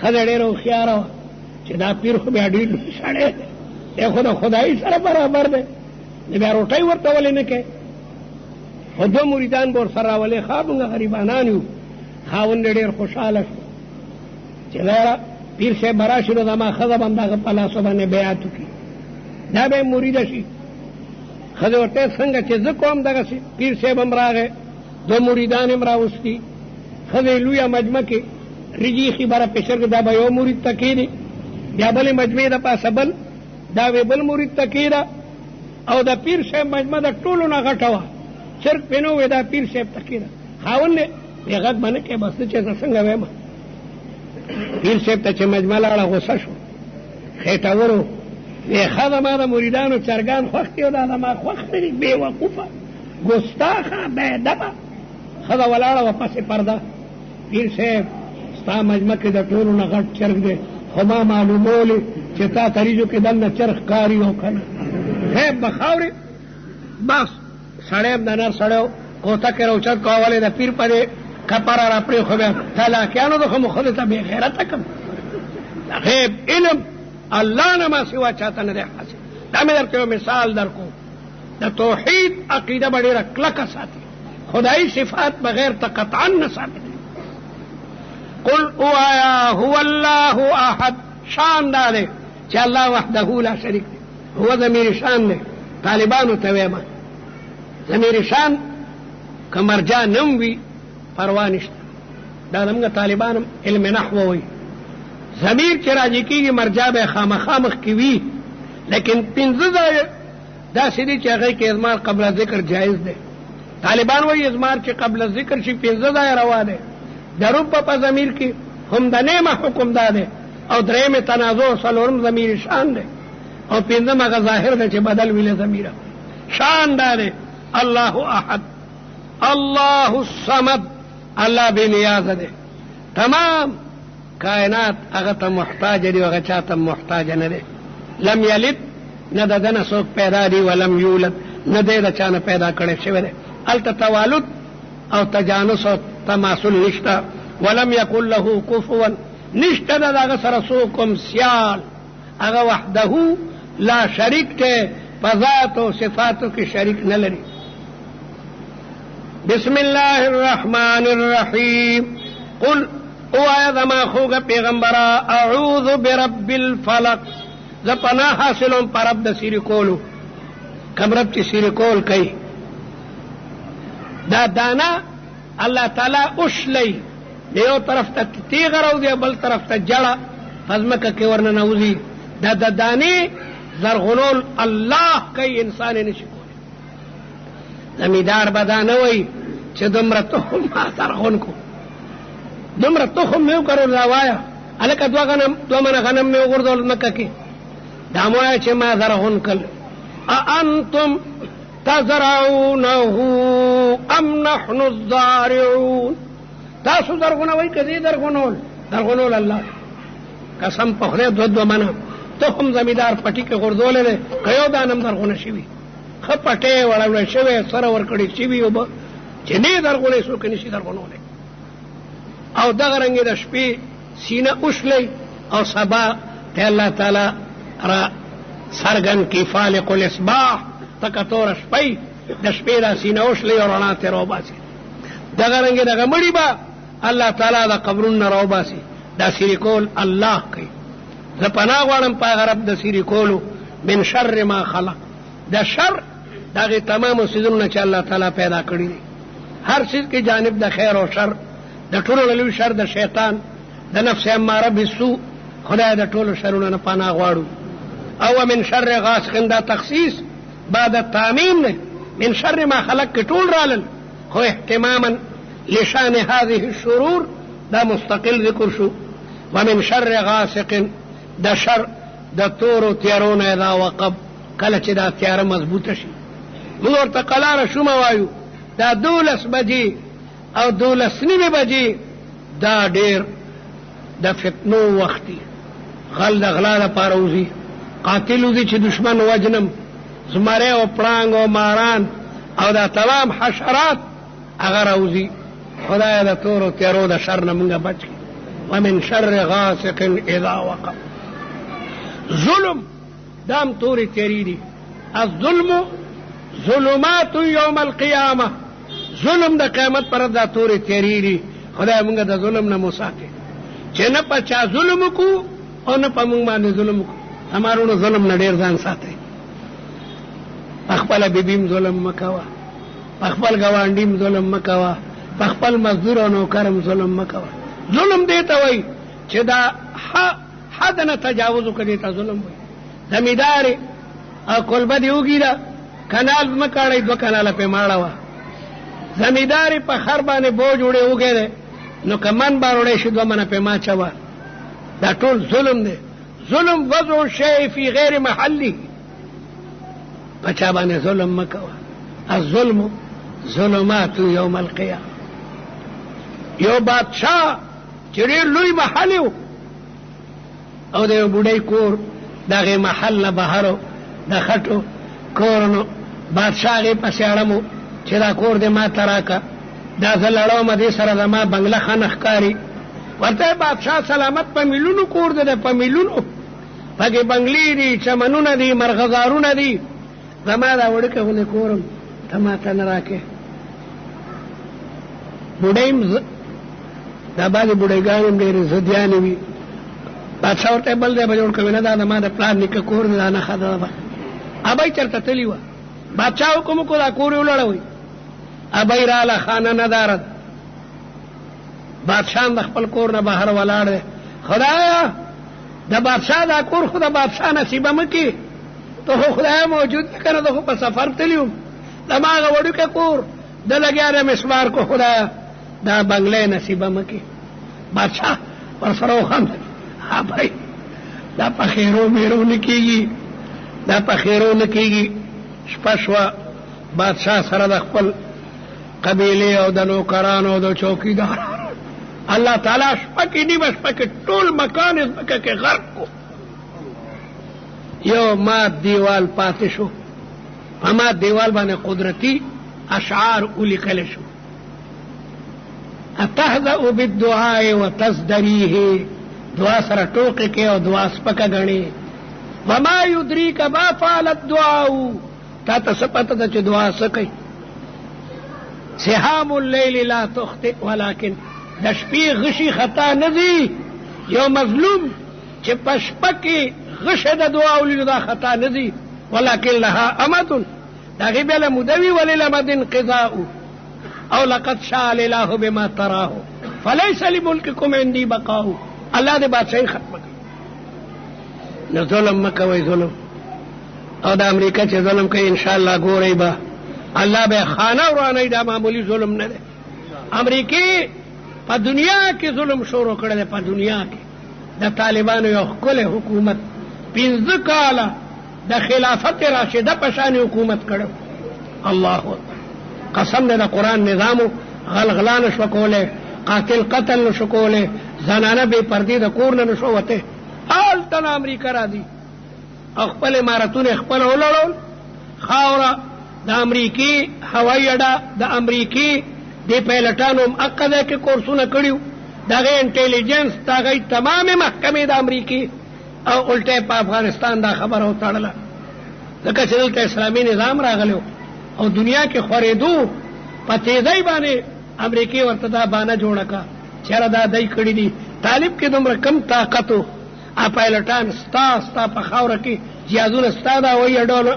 ښځه ډېره هوښیاره وه چې دا پیر خو بیا ډېر لوی سړی دی، دی خو د خدایي سره برابر دی. د بیا روټۍ ورته ولې نه کوې؟ خو دوه مریدان به ورسره راولې. ښه مونږ غریبانان یو. خاوند یې ډېر خوشحاله شو چې دا پیر صاحب به راشي نو زما ښځه به هم د هغه په لاسو باندې بیعت وکړي، دا به یې مریده شي. ښځې ورته څنګه چې زه کوم دغسې. پیر صاحب هم راغی، دوه مریدان هم راوستي. ښځې لویه مجمع کې رجي خبره پېشر کې دا به یو مرید ته کېدي، بیا بلې مجمع د پاسه بل، دا به بل مرید ته کېده. او د پیر صاحب مجمع د ټولو نه غټه وه، چرګ پې نه وې، دا پیر صاحب ته کېده. خاوند دی بې غږ به نه کوې، بس ته چې زه څنګه وایم. پیر صاحب ته چې مجمع لاړه غوسه شو، خېټور و. وی ښه زما د مریدانو چرګان خوښ دي او دا زما خوښ نه دي. بې وقوفه، ګستاخه، بېادبه. ښځه ولاړه وه پسې پرده. پیر صاحب ستا مجمع کې د ټولو نه غټ چرګ دی، خو ما معلومولې چې تا تریجو کې دننه چرګ ښکاري او که نه. غیب به خاورې. بس سړی هم د نر سړی و، کوتکې راوچت کړه. ولې د پیر په دې کپره را پرېښو. بیا طلاقیانو ده خو مو ښځې ته بې غیرته کړم. د غیب علم الله نه ما سوا چاته نه دی حاصل. دا مې درته یو مثال درکو. د توحید عقیده به ډېره کلکه ساتي، خدایي صفات بغیر ته قطعا نه ثابت. قل اوایا هو الله احد، شان دا دی چې الله وحده لا شریک دی. هو ضمیر شان دی، طالبانو ته وایم ضمیر شان که مرجع نم وي پروا نشته. دا زموږ طالبان علم نحو وایي ضمیر چې راځي کېږي مرجع به خامخا مخکې وي، لیکن پنځه ځایه داسې دي چې هغې کې اضمار قبل ذکر جایز دی. طالبان وایي اضمار چې قبل ذکر شي پنځه ځایه روا دی. د رب په ضمیر کې هم د نیمه حکم دا دی، او درېیمې تنازع څلورم ضمیر شان دی، او پنځم هغه ظاهر دی چې بدل وي له ضمیره. شان دا دی الله احد، الله الصمد، الله بے نیاز دی. تمام کائنات هغه ته محتاج دی، هغه چا ته محتاج نه دی. لم یلد، نه د ده نه څوک پیدا دی، ولم یولد، نه دی د چا نه پیدا کړی شوی دی. هلته توالد او تجانس او تماثل نشته. ولم یکن له کفوا، نشته د هغه سره څوک هم سیال. هغه وحده لا شریک دی، په ذات او صفاتو کې شریک نه لري. بسم الله الرحمن الرحیم. قل اوایا زما خوږه پیغمبره اعوذ برب الفلق، زه پناه حاصلوم په رب د سیرې کولو. کوم رب چې سیرې کول کوي، دا دانه الله تعالی اوشلی، د یو طرف ته تیغه راوځي بل طرف ته جړه په ځمکه کې ورننوځي. دا د دانې زرغونول الله کوي، انسان یې نشي کولی. زمیندار به دا نه وایي چې دومره تخم ما زرغون کو، دومره تخم مې وکرل دا وایه هلکه دوه منه غنم مې وغورځول ځمکه کې، دا مه وایه چې ما زرغون کړل. اانتم تزرعونه ام نحن الزارعون، تاسو زرغونوئ که دې درغونول الله. قسم په خدای دوه منه تخم زمیندار پټي کې غورځولی دی، که یو دانم درغونه شوي ښه پټی وړولی شوی سره ورکړی شوي اوبه چې نه درغونی څوک نشي درغونولی. او دغه رنګې د شپې سینه اوشلی او سبا ته الله تعالی را څرګند کي فالق الاصباح، تکه توره شپی د شپې دا سینه اوشلی او رڼا ترې راوباسي. دغه رنګې دغه مړي به الله تعالی د قبرونو نه راوباسي. دا سیرې کول الله کوي. زه پناه غواړم په هغه رب د سیرې کولو من شر ما خلق، د شر د هغې تمامو څیزونو نه چې الله تعالی پیدا کړي دي. هر څیز کې جانب د خیر او شر، د ټولو نه لوی شر د شیطان، د نفس اماره بالسوء. خدای د ټولو شرونو نه پناه غواړو. او من شر غاسق، دا تخصیص بعد التعمیم نه، من شر ما خلق کې ټول رالل، خو اهتماما لشان هذه الشرور دا مستقل ذکر شو. ومن شر غاسق، د شر د تورو تیارونه اذا وقب، کله چې دا تیاره مضبوطه شي. موږ ورته قلاره شومه وایو. دا 12 بجې او 12 نیمې بجې دا ډېر د فتنو وخت دی. غل د غلا لپاره وځي، قاتل وځي چې دشمن وجنم، زمری او پړانګ او ماران او دا تمام حشرات هغه راوځي. خدای د تورو تیارو د شر نه مونږ بچ کړي. ومن شر غاسق اذا وقب. ظلم دام تورې تیری دي. الظلم ظلمات یوم القیامه، ظلم د قیامت پر دا تورې تیری دي. خدای مونږ د ظلم نه مساتي، چې نه په چا ظلم وکړو او نه په مونږ باندې ظلم وکړو. همارونو ظلم نه ډېر ځان ساتئ. په خپله بیبیم ظلم مه کوه، په خپل ګاونډیم ظلم مه کوه، په خپل مزدور او نوکرم ظلم مه کوه. ظلم دې ته وایي چې دا حد نه تجاوز وکړي، ته ظلم وایي. زمیندارې او کلبه دې وګیره، کنال مه کاڼئ، 2 کناله پې ماړه وه. زمیندارې په خر باندې بوج وړې وږی دی، نو که من بار وړی شي 2 منه پې ما چوه. دا ټول ظلم دی. ظلم وضع شی فی غیر محله، په چا باندې ظلم مه کوه. الظلم ظلمات یوم القیامه. یو بادشاه چې ډېر لوی محل و او د یو بوډۍ کور د هغې محل نه بهر و، د خټو کور نو بادشاه هغې پسې اړم چې دا کور دې ما ته راکړه، دا زه لړومه، دې سره زما بنګله ښه نه ښکاري. ورته بادشاه سلامت په میلونو کور دی، په میلونو. پکې بنگلې دي، چمنونه دي، مرغزارونه دي. زما دا وړوکی غوندې کورم ته ما ته نه راکې. بوډۍ دا بعضې بوډۍ ګانې ډېرې ضدیانې وي. بادشاه ورته بل ځای به جوړ کوي، نه دا د ما د پلار نیکه کور دی، دا نښه ده. ابۍ چېرته تللي وه، بادشاه حکم وکړو دا کور یې ولړوئ. ابۍ راله، خانه ندارد. بادشاه د خپل کور نه بهر ولاړ دی. خدایا د بادشاه دا کور خو د بادشاه نصیبه مه کړي، ته خو خدای موجود نه که نه، زه خو په سفر تللی وم، زما هغه وړوکی کور د لګیا دی مسمار کو، خدایا دا بنګله نصیبه مه کړي. بادشاه ورسره وخندل، ها بھائی دا په خیرو میرو نه کېږي، دا په خیرو نه کېږي. شپه شوه، بادشاه سره د خپل قبیلې او د نوکرانو او د چوکیدارانو الله تعالی شپه کې نیمه شپه کې ټول مکان یې ځمکه کې غرق کو. یو مات دیوال پاتې شو، په مات دیوال باندې قدرتي اشعار ولیکلی شو: اتهزأ بالدعاء وتزدریه، دعا سره ټوکې کې او دعا سپکه ګڼې. وما یدریک ما فعل الدعاء، تا ته څه پته ده چې دعا څه کوي. سهام اللیل لا تخطئ ولکن، د شپې غشي خطا نه دي. یو مظلوم چې په شپه کې غشه د دعا ولیدو دا خطا نه دي. ولکن لها امد، د هغې بیا له موده وي. وللامد انقضاء او لقد شاء الاله بما تراه فلیس لملککم عندي بقاء. الله دې بادشاهي ختمه کړي. نو ظلم مه کوئ، ظلم. او د امریکا چې ظلم کوي انشاءالله ګورئ به الله به خانه ورانوي. دا معمولی ظلم نه دی. امریکې په دنیا کې ظلم شروع کړی دی. په دنیا کې د طالبانو یو ښکلی حکومت 15 کاله د خلافت راشده په شان حکومت کړی. الله اکبر. قسم دی د قرآن نظامو غلغلا نه شوه کولی، قاتل قتل نه شو کولی، زنانه بې پردې د کور نه نه شو وتی. هلته نه امریکا راځي او خپل عمارتونه خپله ولړول. خاوره د امریکې هوایي اډه د امریکې دې پایلټانو هم حقه دی کې کورسونه کړي وو، د هغې انټیلیجنس د هغې تمامې محکمې د امریکې، او الټه په افغانستان دا خبره وتړله ځکه چې دلته اسلامي نظام راغلی او دنیا کې خورېدو په تیزۍ باندې امریکې ورته دا بانه جوړه کړه چې یاره دا دی کړي دي. طالب کې دومره کم طاقت و، پایلټان ستا په خاوره کې جهازونه ستا دا هوایي اډو.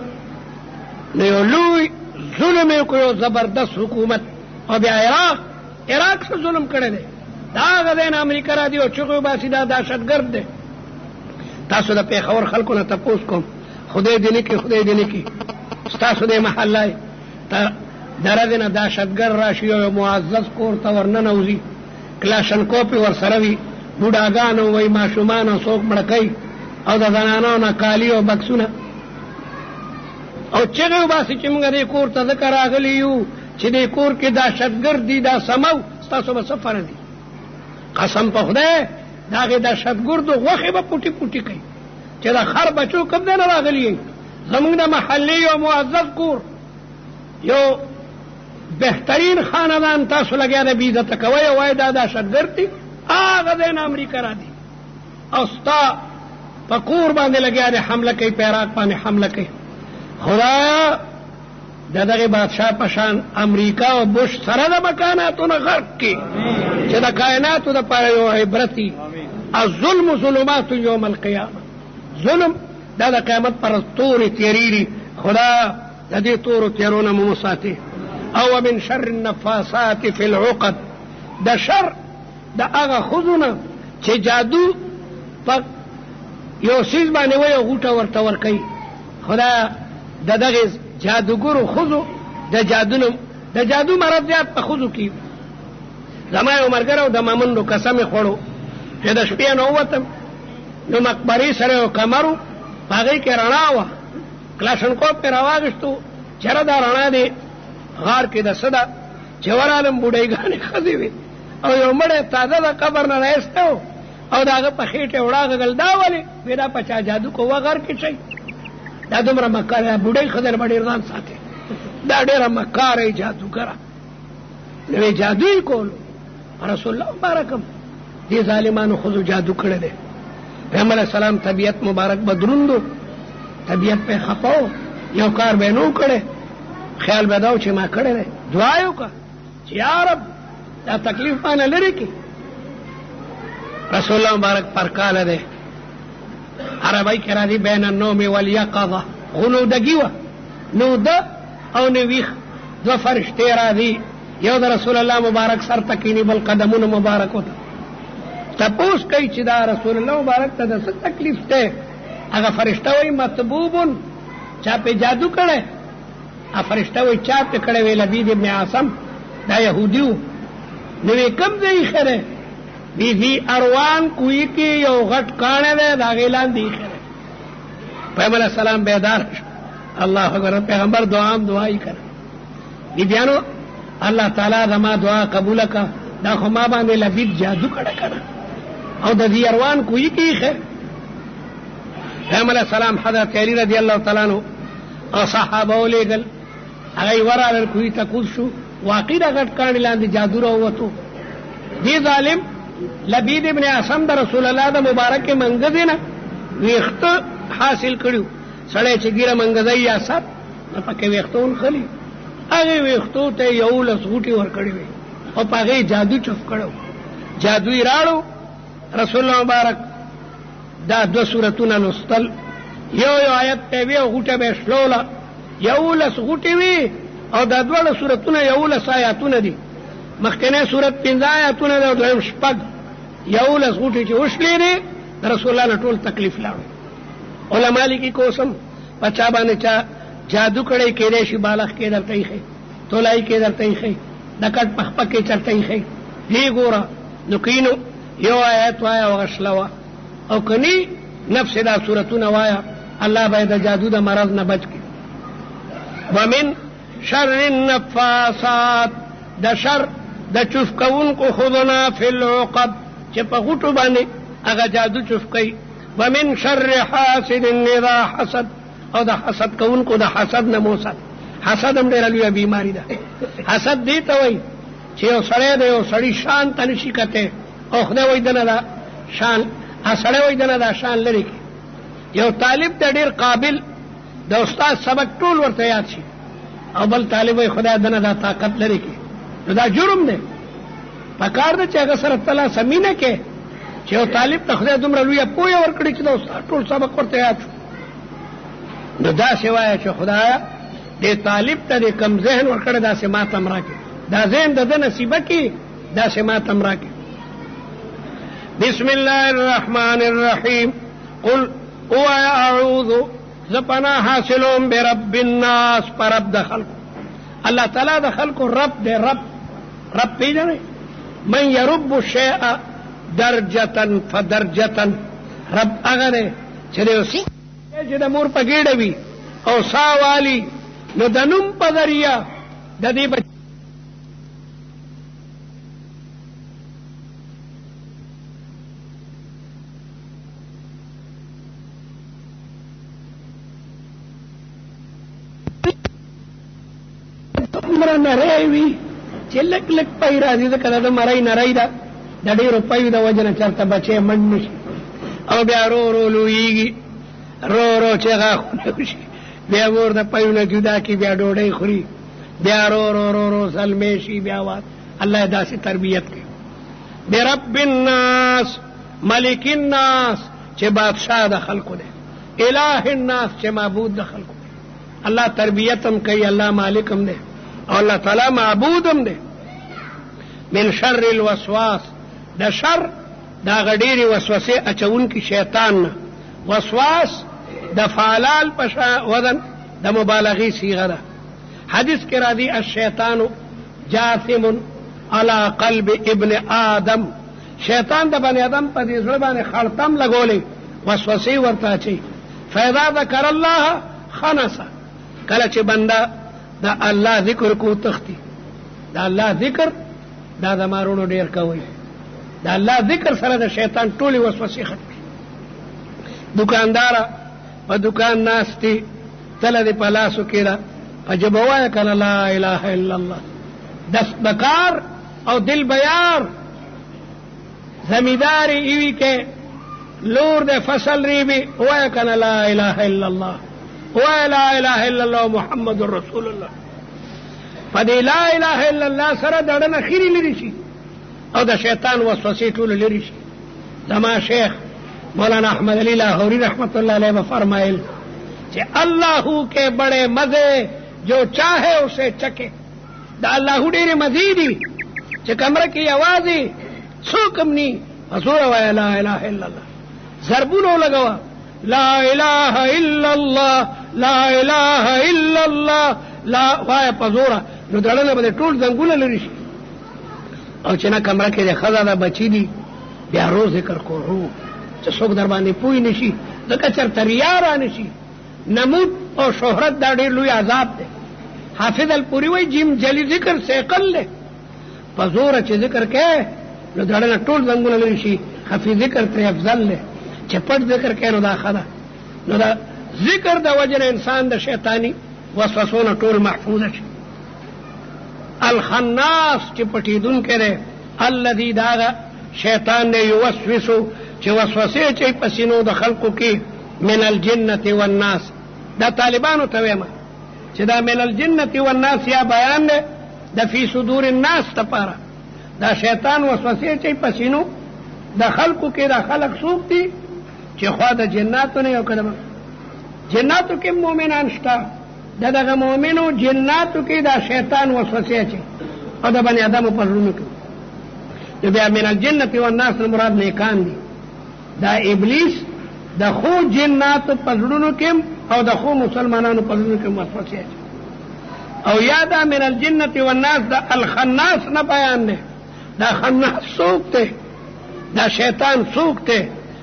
نو یو لوی ظلم یې وکړو، یو زبردست حکومت. او بیا عراق څه ظلم کړی دی. دا هغه دی نه امریکا راځي او چغې وباسي دا دهشتګرد دی. تاسو د پېښور خلکو نه تپوس کوم، خدای دې نه کړي، خدای دې نه کړي، ستاسو دې محله ته د ورځې نه دهشتګرد راشي یو معزز کور ته ورننوځي، کلاشنکوپ یې ورسره وي، بوډاګانو وایي ماشومانو څوک مړه کوي، او د زنانو نه کالي او بکسونه، او چغې وباسي چې موږ دې کور ته ځکه راغلي یو چې دې کور کې دهشتګرد دي، دا سمو ستاسو به څه فرض دي. قسم په خدای د هغې دهشتګردو غوښې به پوټي پوټي کوي چې د خر بچو کوم دی نه راغلي. زموږ د محلې یو معزز کور، یو بهترین خاندان تاسو لګیا د بېعزته کوئ او وایي دا دهشتګرد دي، هغه دی نه امریکا راځي او ستا په کور باندې لګیا دی حمله کوي، په عراق باندې حمله کوي. خدایا د دغې بادشاه په شان امریکا او بش سره د مکاناتو نه غرق کړي چې د کائناتو دپاره یو عبرت وي. الظلم ظلمات یوم القیامه، ظلم دا د قیامت پر تورې تیریږي. خدا د دې تورو تیرو نه مو وساتي. او من شر النفاثات فی العقد، د شر د هغه ښځو نه چې جادو په یو څیز باندې وایي او غوټه ورته ورکوي. خدا د دغې جادوګرو ښځو د جادو مرض زیات په ښځو کې. زما یو ملګری او د مامندو قسم یې خوړو چې د شپې نه ووتم نو مقبرې سره یو کمر و، په هغې کې رڼا وه، کلاشنکوپ پې راواغېستو، چېره دا رڼا دی غار کې د څه ده چې ورغلم بوډۍ ښځې وې او یو مړی تازه د قبر نه رایستی و او د هغه په خېټې وړاغږل. دا ولې وې دا په چا جادو کو غر کې شئ، دا دومره مکاره بوډۍ ښځه به ډېر ځان ساتي، دا ډېره مکاره یې جادوګره. نو یې جادو یې کولو. رسول الله مبارکم دې ظالمانو ښځو جادو کړی دی. پیغمبر علیہ السلام طبیعت مبارک بدروندو، طبیعت پہ خپاو، یو کار به نو کړي، خیال به داو چې ما کړی دی، دعا یې وکړه چې یا رب دا تکلیف باندې لرې کړي. رسول الله مبارک پر کاله دی، عربی کې راځي بین النوم والیقظه، غنودګي وه، نو ده او نو ویښ دوه فرشتې راځي، یو د رسول الله مبارک سر ته کیني، بل قدمونو مبارکو ته تپوس کوي چې دا رسول الله مبارک ته د څه تکلیف دی. هغه فرشته وایي مطبوبن، چا پې جادو کړی؟ هغه فرشته وایي چا پې کړی وی؟ لبید ابن عاصم، دا یهودي و. نو وی کوم ځای ایښی دی؟ وی فی اروان کوی کې یو غټ کاڼی دی، د هغې لاندې ایښی دی. پیغمبر علیه السلام بیدار شو، الله اکبر، پیغمبر دعام دعایي کړه. بیبیانو الله تعالی زما دعا قبوله کا، دا خو ما باندې لبید جادو کړی کنه، او د دې اروان کوی کې ایښی. پیغمبر علیه السلام حضرت علی رضی الله تعالی عنہ او صحابه ولېږل، هغه یې ورغلل کوی ته کوز شو، واقع د غټ کاڼي لاندې جادو راووتو. دې ظالم لبید ابن عاصم د رسول الله د مبارک منګزې نه ویښته حاصل کړي، سړی چې ګیره منګزی یا سات نو پکې ویښته ونښلي، هغې ویښتو ته 11 غوټې ورکړې وې او په هغې جادو چوف کړو، جادو یې راړو. رسول الله مبارک دا 2 سورتونه لوستل، یو آیت ته وی او غوټه به شلوله، 11 غوټې وي او دا 2 سورتونه 11 آیاتونه دي. مخکنی سورت 15 آیاتونه ده او دویم شپږ، 11 غوټې چې وشلې دي د رسول الله نه ټول تکلیف لاړو. علما لیکي کوسم په چا باندې چا جادو کړی، کېدای شي بالغ کې درته ایښی، تولای کې درته ایښی، د کټ پخپه کې چرته ایښی، دې ګوره نو کینو یو آیت وایه او غشلوه، او کنی نفس دا صورتونه وایا، الله به د جادو د مرض نه بچ کړي. ومن شر النفاسات، د شر د چوف کوونکو خودنا فی العقد، چې په غوټو باندې هغه جادو چوف کوي. ومن شر حاسد اذا حسد، او د حسد کوونکو د حسد نه موسد. حسد هم ډېره لویه بیماري ده. حسد دې ته وایي چې یو سړی د یو سړي شان ته نشي کتی، او خدای وایي دنه دا شان، سړی وایي دنه دا شان لرې کړي. یو طالب ته ډېر قابل، د استاد سبق ټول ورته یاد شي، او بل طالب وایي خدای دنه دا طاقت لرې کړي، نو دا جرم دی. پکار ده چې هغه سره تلا سمینه کې چې یو طالب ته خدای دومره لویه پوهه ورکړي چې د استاد ټول سبق ورته یاد شو. نو داسې وایه چې خدایه دې طالب ته دې کم ذهن ورکړی، داسې ما ته هم راکړي، دا ذهن د ده نصیبه کړي، داسې ما ته هم راکړي. بسم الله الرحمن الرحیم. قل اوایا اعوذ، زه پناه حاصلوم برب الناس، په رب د خلقو. الله تعالی د خلقو رب دی. رب پیژنئ؟ من یرب الشیء درجة فدرجة، رب هغه دی چې د یو څه چې د مور په ګېډه وي او سا والي، نو د نوم په ذریعه د دې دومره نری وي چې لږ لږ پی راځي، ځکه د مرۍ نری ده، د ډېرو پیو د وجه نه چېرته بچی منډ نه شي، او بیا رو رو لویږي، رو چې غاښونه وشي، بیا مور د پیو نه جدا کړي، بیا ډوډۍ خوري، بیا رو سلمی شي، بیا وات. الله یې داسې تربیت کوي. برب الناس، ملک الناس چې بادشاه د خلقو دی، اله الناس چې معبود د خلقو دی. الله تربیت هم کوي، الله مالک هم دی، او الله تعالی معبود هم دی. من شر الوسواس، د شر دا غډيري وسوسه اچون کی شیطان نه. وسواس د فعلال پشا وزن د مبالغه صيغه ده. حدیث کې راځي الشیطان جاثم على قلب ابن آدم، شیطان د بنی آدم په دې ځړ باندې خړتم لګولې، وسوسه ورته چي. فاذا ذكر الله خنس، کله چې بنده د الله ذکر کو تختی، د الله ذکر دا د مارونو ډیر کوي، د الله ذکر سره د شیطان ټولې وسوسې ختمي. دکاندار په دکان ناشتي تل دې په لاسو کې را فجبوای کله لا اله الا الله، دستبکار او دل بیار زمیداری ایوی کې لور د فصل ریبي وای کنه لا اله الا الله وای لا اله الا الله محمد رسول الله. په دې لا اله الا الله سره دړنه خيري لري شي او د شیطان وسوسې ټول لري شي. زما شیخ مولانا احمد علی لاہوری رحمت اللہ علیہ نے فرمائل کہ اللہ کے بڑے مزے جو چاہے اسے چکے. دا اللہ ډېرې مزې دي چې کمره کې یوازې څوک هم ني حضور وایه لا اله الا الله ضربونه لګوه لا اله الا الله لا اله الا الله لا وایه په زوره نو دړنه به ټول زنګونه لري شي. او چې نه کمره کې د ښځه ده بچي دي بیا روز ذکر کوو چې څوک در باندې پوه نه شي ځکه چېرته ریا را نه شي. نمود او شهرت دا ډېر لوی عذاب دی. حافظ الپوری وایي جیم جلی ذکر ثقل دی په زوره چې ذکر کوې نو دړنه ټول زنګونه لري شي. خفي ذکر ترې افضل دی چې پټ ذکر کوې نو دا ښه ده. نو دا ذکر د وجه نه انسان د شیطاني وسوسو نه ټول محفوظه شي. الخناس چې پټېدونکی دی الذي داغه شیطان نه یوسوسو چې وسوسې چې په سینو د خلقو کې من الجنة والناس. دا طالبانو ته وایم چې دا من الجنة والناس یا بیان دی د فی صدور الناس لپاره. دا شیطان وسوسې چې په سینو د خلقو کې دا خلق څوک دي چې خوا د جناتو نه یو کړم. جناتو کې مؤمنان شته د دغه مؤمنو جناتو کې دا شیطان وسوسې چې او د بني آدمو په زړونو کې نو بیا من الجنة والناس مراد نیکان دي. دا ابلیس د خو جناتو په زړونو کې او د خو مسلمانانو په زړونو کې وسوسې او یا دا من الجنة والناس دا الخناس نه بیان دی. دا خناس څوک دی؟ دا شیطان څوک دی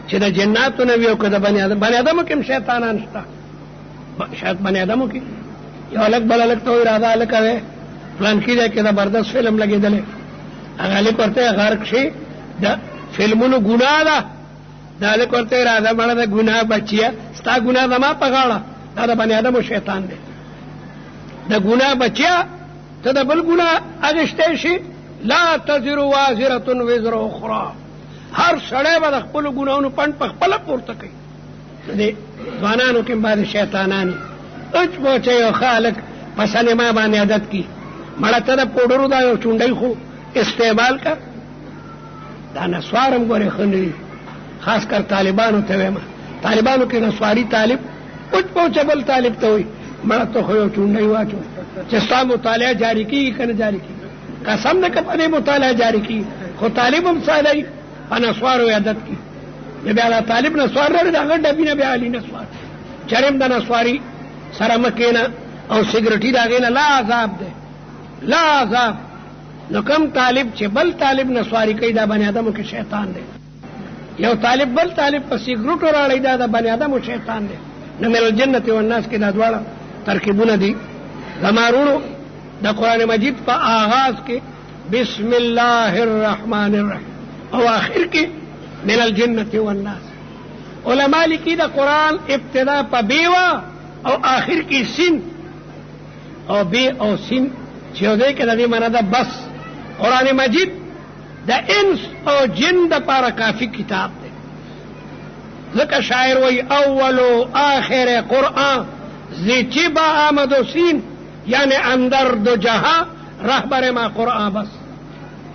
چې د جناتو نه وي او که د بني آدمو کې هم شیطانان شته. شاید بني آدمو کې یو هلک بل هلک ته وایي راځه هلکه دی فلانکي دی کې زبردست فلم لګېدلی هغه هلک ورته غرق شي د فلمونو ګناه ده. دا هلک ورته راځه مړه د ګناه بچیه ستا ګناه زما په غاړه. دا د بني آدمو شیطان دی. د ګناه بچیه ته د بل ګناه اخیستی شي. لا تزر وازرة وزر اخرى. هر سړی به د خپلو ګناهونو پنډ په خپله پورته کوي. د ځوانانو کې بعضې شیطانان اچ بوچه یو ښه هلک په سینما باندې عادت کي مړه ته د پوډرو دا یو چونډۍ خو استعمال کړ. دا نسوار هم ګورې ښه نه دي. خاص کر طالبانو ته وایم طالبانو کې نسواري طالب اچ بوچه بل طالب ته وایي مړه ته خو یو چونډۍ واچو چې ستا مطالعه جاري کېږي که نه جاري کېږي. قسم نه که په دې مطالعه جاري کېږي خو طالب هم ساده په نسوارو عادت کي بیا دا طالب نسوار لري د هغه ډبي نه بیا علي نسوار چرم د نسواري سره مه کښېنه او سګرټي د هغې نه لا عذاب دی لا عذاب. نو کم طالب چې بل طالب نسواري کوي دا بني آدمو کې شیطان دی. یو طالب بل طالب په سګرټو راړی دا د بني آدمو شیطان دی. نو من الجنة والناس کې دا دواړه ترکیبونه دي. زما وروڼو د قرآن مجید په آغاز کې بسم الله الرحمن الرحیم او آخر کې من الجنة والناس. علماء لیکي د قرآن ابتدا په بیوا او آخر کې سین او بی او سین چې یو دی کې د دې معنا ده بس. قرآن مجید د انس او جن دپاره کافي کتاب دی. ځکه شاعر وایي اول و آخر قرآن زیچی با آمد و سین یعنی اندر دو جهان رهبر ما قرآن بس.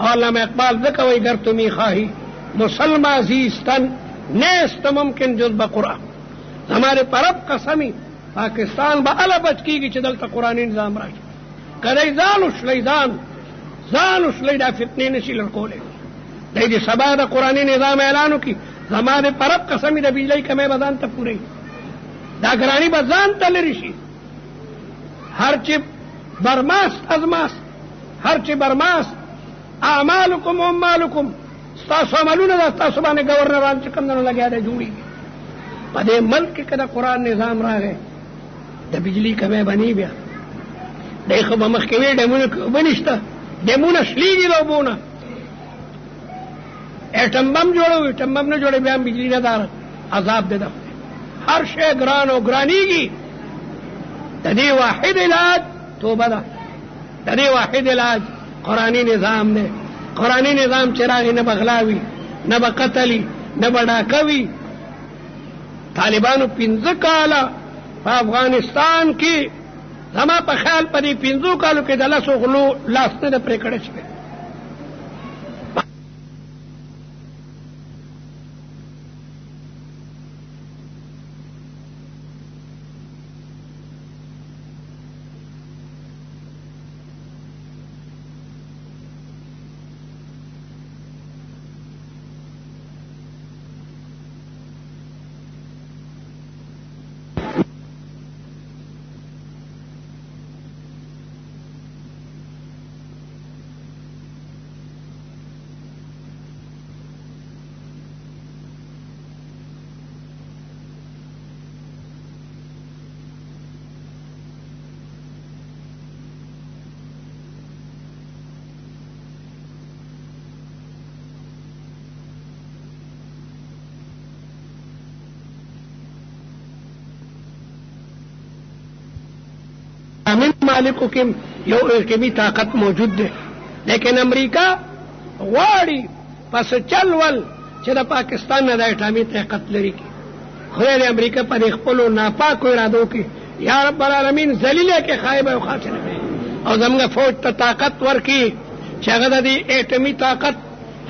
علامه اقبال ځکه وایي گر تو میخواهی مسلمان زیستن نیست ممکن جز به قرآن. ہمارے پرب قسمی پاکستان به اله بچ کېږي چې دلته قرآني نظام راشي. که دی ځان وشلی ځان وشلی دا فتنې نشي لړکولی. دی د سبا د قرآني نظام اعلان وکړي زما د پرب قسمي د بجلۍ کمی به ځان ته پوره دا ګراني به ځان ته لرې شي. هر چې برماست ازماست هر چې برماست اعمالکم و امالکم ستاسو عملونه دا ستاسو باندې ګورنران چې کوم دنو لګیا دی جوړېږي. په دې ملک کې که د قرآن نظام راغی د بجلي کمی به نه بیا دی خو به مخکې وې ډیمونه اوبه نشته ډیمونه شلېږي د اوبو نه. ایټم بم جوړوي ایټم بم نه جوړوي بیا هم بجلي نه داره عذاب دی. هر شی ګران او ګرانېږي. د دې واحد علاج توبه ده. د دې واحد علاج قرآني نظام دی. قرآني نظام چې راغی نه به غلا وي نه به قتل وي نه به ډاکه وي طالبانو 15 کاله په افغانستان کې زما په خیال په دې 15 کالو کې د لسو غلو لاس نه ده پرې کړی شوی. من مالکو کې یو علمي طاقت موجود دی، لیکن امریکا غواړي پس چلول چې د پاکستان نه د اټامي طاقت لري کی. خدای دې امریکا په خپلو ناپاکو ارادو کې یا رب العالمین ذلیله کې خایبه او خاصه او زموږ فوج ته طاقت ورکړي چې هغه د دې اټامي طاقت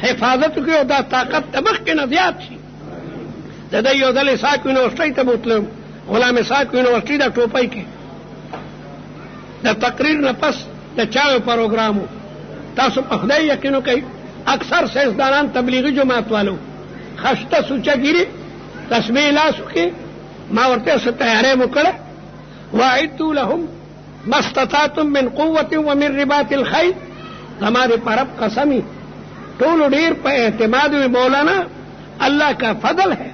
حفاظت وکړي او دا طاقت د مخکې نه زیات شي. د دې یو ځل اسحاق یونیورسټۍ ته بوتلم، غلام اسحاق یونیورسټۍ د ټوپۍ کې د تقریر نه پس د چاوو پروګرامو تاسو په خدای یقین وکئ اکثر سیاستدانان تبلیغي جماعت والو خشته سوچګيري تسبیح لاسو کې ما ورته څه تیارې وکړه واعدوا لهم ما استطعتم من قوة ومن رباط الخيل. ہمارے پرب قسمی ٹول ڈیر پہ اعتماد میں مولانا اللہ کا فضل ہے،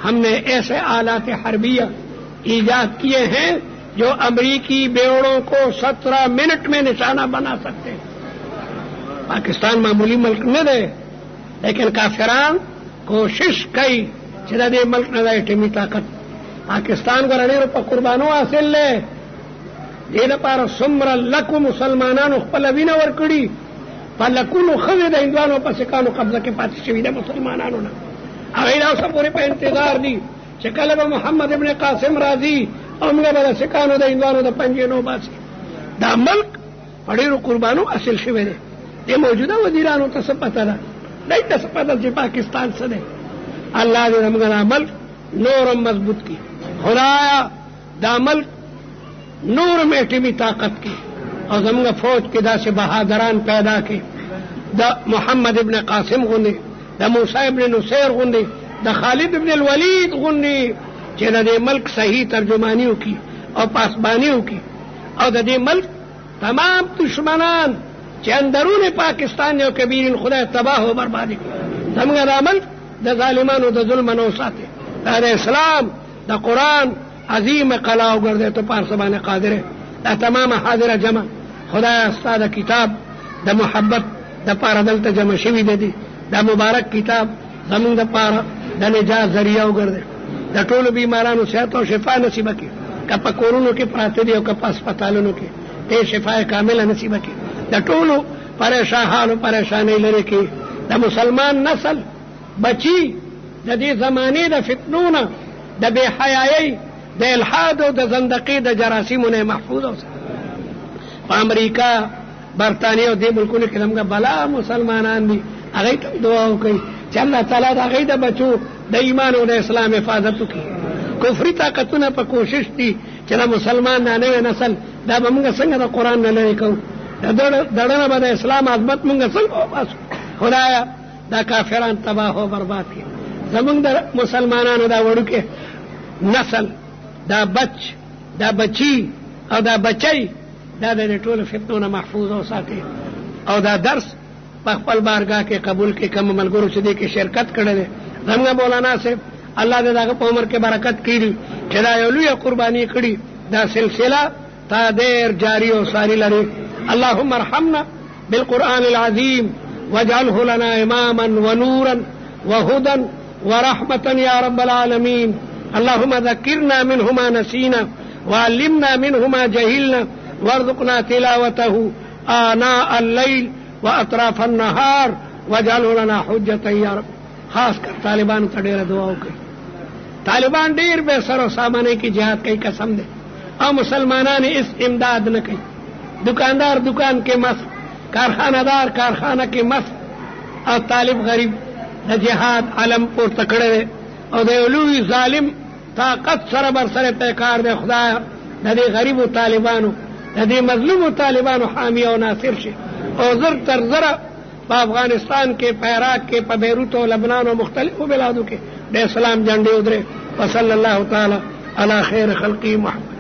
ہم نے ایسے آلات حربیہ ایجاد کیے ہیں جو امریکی بیڑوں کو 17 منٹ میں نشانہ بنا سکتے ہیں. پاکستان معمولی ملک نہ دے، لیکن کافران کوشش کی چې د دې ملک نه د اټمي طاقت پاکستان ګرړې په قربانو حاصل لې. دې لپاره څومره لکو مسلمانانو خپل وینه ورکړي، په لکونو ښځې د هندوانو په سکانو قبضه کې پاتې شوي د مسلمانانو نه. هغوی لا اوسه پورې په انتظار دي چې کله به محمد ابن قاسم راځي او موږ به د سکانو د هندوانو د پنجې نو باسي. دا ملک په ډېرو قربانو حاصل شوی دی. د موجوده وزیرانو ته څه پته ده؟ دوی ته څه پته چې پاکستان څه دی؟ الله دې زموږ دا ملک نورم مضبوط کړي. خدایا دا ملک نورم اټمي طاقت کړي او زموږ فوج کې داسې بهادران پیدا کړي د محمد ابن قاسم غوندې، د موسی ابن نصیر غوندې، د خالد ابن الولید غوندې چې د دې ملک صحیح ترجمانی وکړي او پاسبانی وکړي او د دې ملک تمام دشمنان چې اندرون پاکستان یو کبیرین خدای تباه او برباد کړي. زموږ دا ملک د ظالمانو د ظلم نه وساتي. دا د اسلام د قرآن عظیم قلا وګرځي ته پارس باندې قادر. دا تمام حاضر جمع خدای استاد کتاب د محبت د پاره دلته جمع شوی دی. دا مبارک کتاب زموږ د پاره د نجات ذریعہ وګرځي، د ټولو بیمارانو صحت او شفا نصیب کړي. که په کورونو کې پراته دي او که په هسپتالونو کې ته شفا کامله نصیب کړي. د ټولو پریشان حالو پریشانۍ لري کې د مسلمان نسل بچی د دې زمانې د فتنو نه، د بې حیایۍ، د الحاد او د زندقۍ د جراثیمو نه محفوظ اوسه. په امریکا، برطانیه او دې ملکونو کې زموږ بلا مسلمانان دي، هغوی ته دعا وکړئ چې الله تعالی د هغوی د بچو د ایمان او د اسلام حفاظت وکړي. کفري طاقتونه په کوشش دي چې د مسلمان د نوې نسل دا به موږ څنګه د قرآن نه لرې کوو، دړنه به د اسلام عظمت موږ څنګه وباسو. خدایا دا کافران تباه او برباد کړي. زموږ د مسلمانانو دا وړوکې نسل، دا بچی او دا بچی دا د ټولو فتنو نه محفوظ وساتي او دا درس په خپل بارګاه کې قبول کړي. کوم ملګرو چې دې کې شرکت کړی دی زموږ مولانا صاحب الله دې دغه په عمر کې برکت کړي چې دا یو لویه قرباني کړي. دا سلسله تا دیر جاری او ساری لري. اللهم ارحمنا بالقرآن العظيم واجعله لنا إماما ونورا وهدى ورحمة يا رب العالمين. اللهم ذكرنا منه ما نسينا وعلمنا منه ما جهلنا وارزقنا تلاوته آناء الليل وأطراف النهار واجعله لنا حجة يا رب. خاص کر طالبانو ته ډېره دعا وکړئ طالبان ډیر به سر او سامانه کې jihad کوي قسم دې او مسلمانان اس امداد نه کوي دکاندار دکان کې مس کارخانه دار کارخانه کې مس او طالب غریب د jihad علم پورته کړی او د لوی ظالم طاقت سره بر سره پیکار دی خدای د دې غریبو طالبانو د دې مظلومو طالبانو حامی او ناصر شي او زر تر زره په افغانستان کې په عراق کې په بیروت او لبنان او مختلفو بلادو کې د اسلام جنډې ودرې وصلی الله تعالی علی خیر خلقی محمد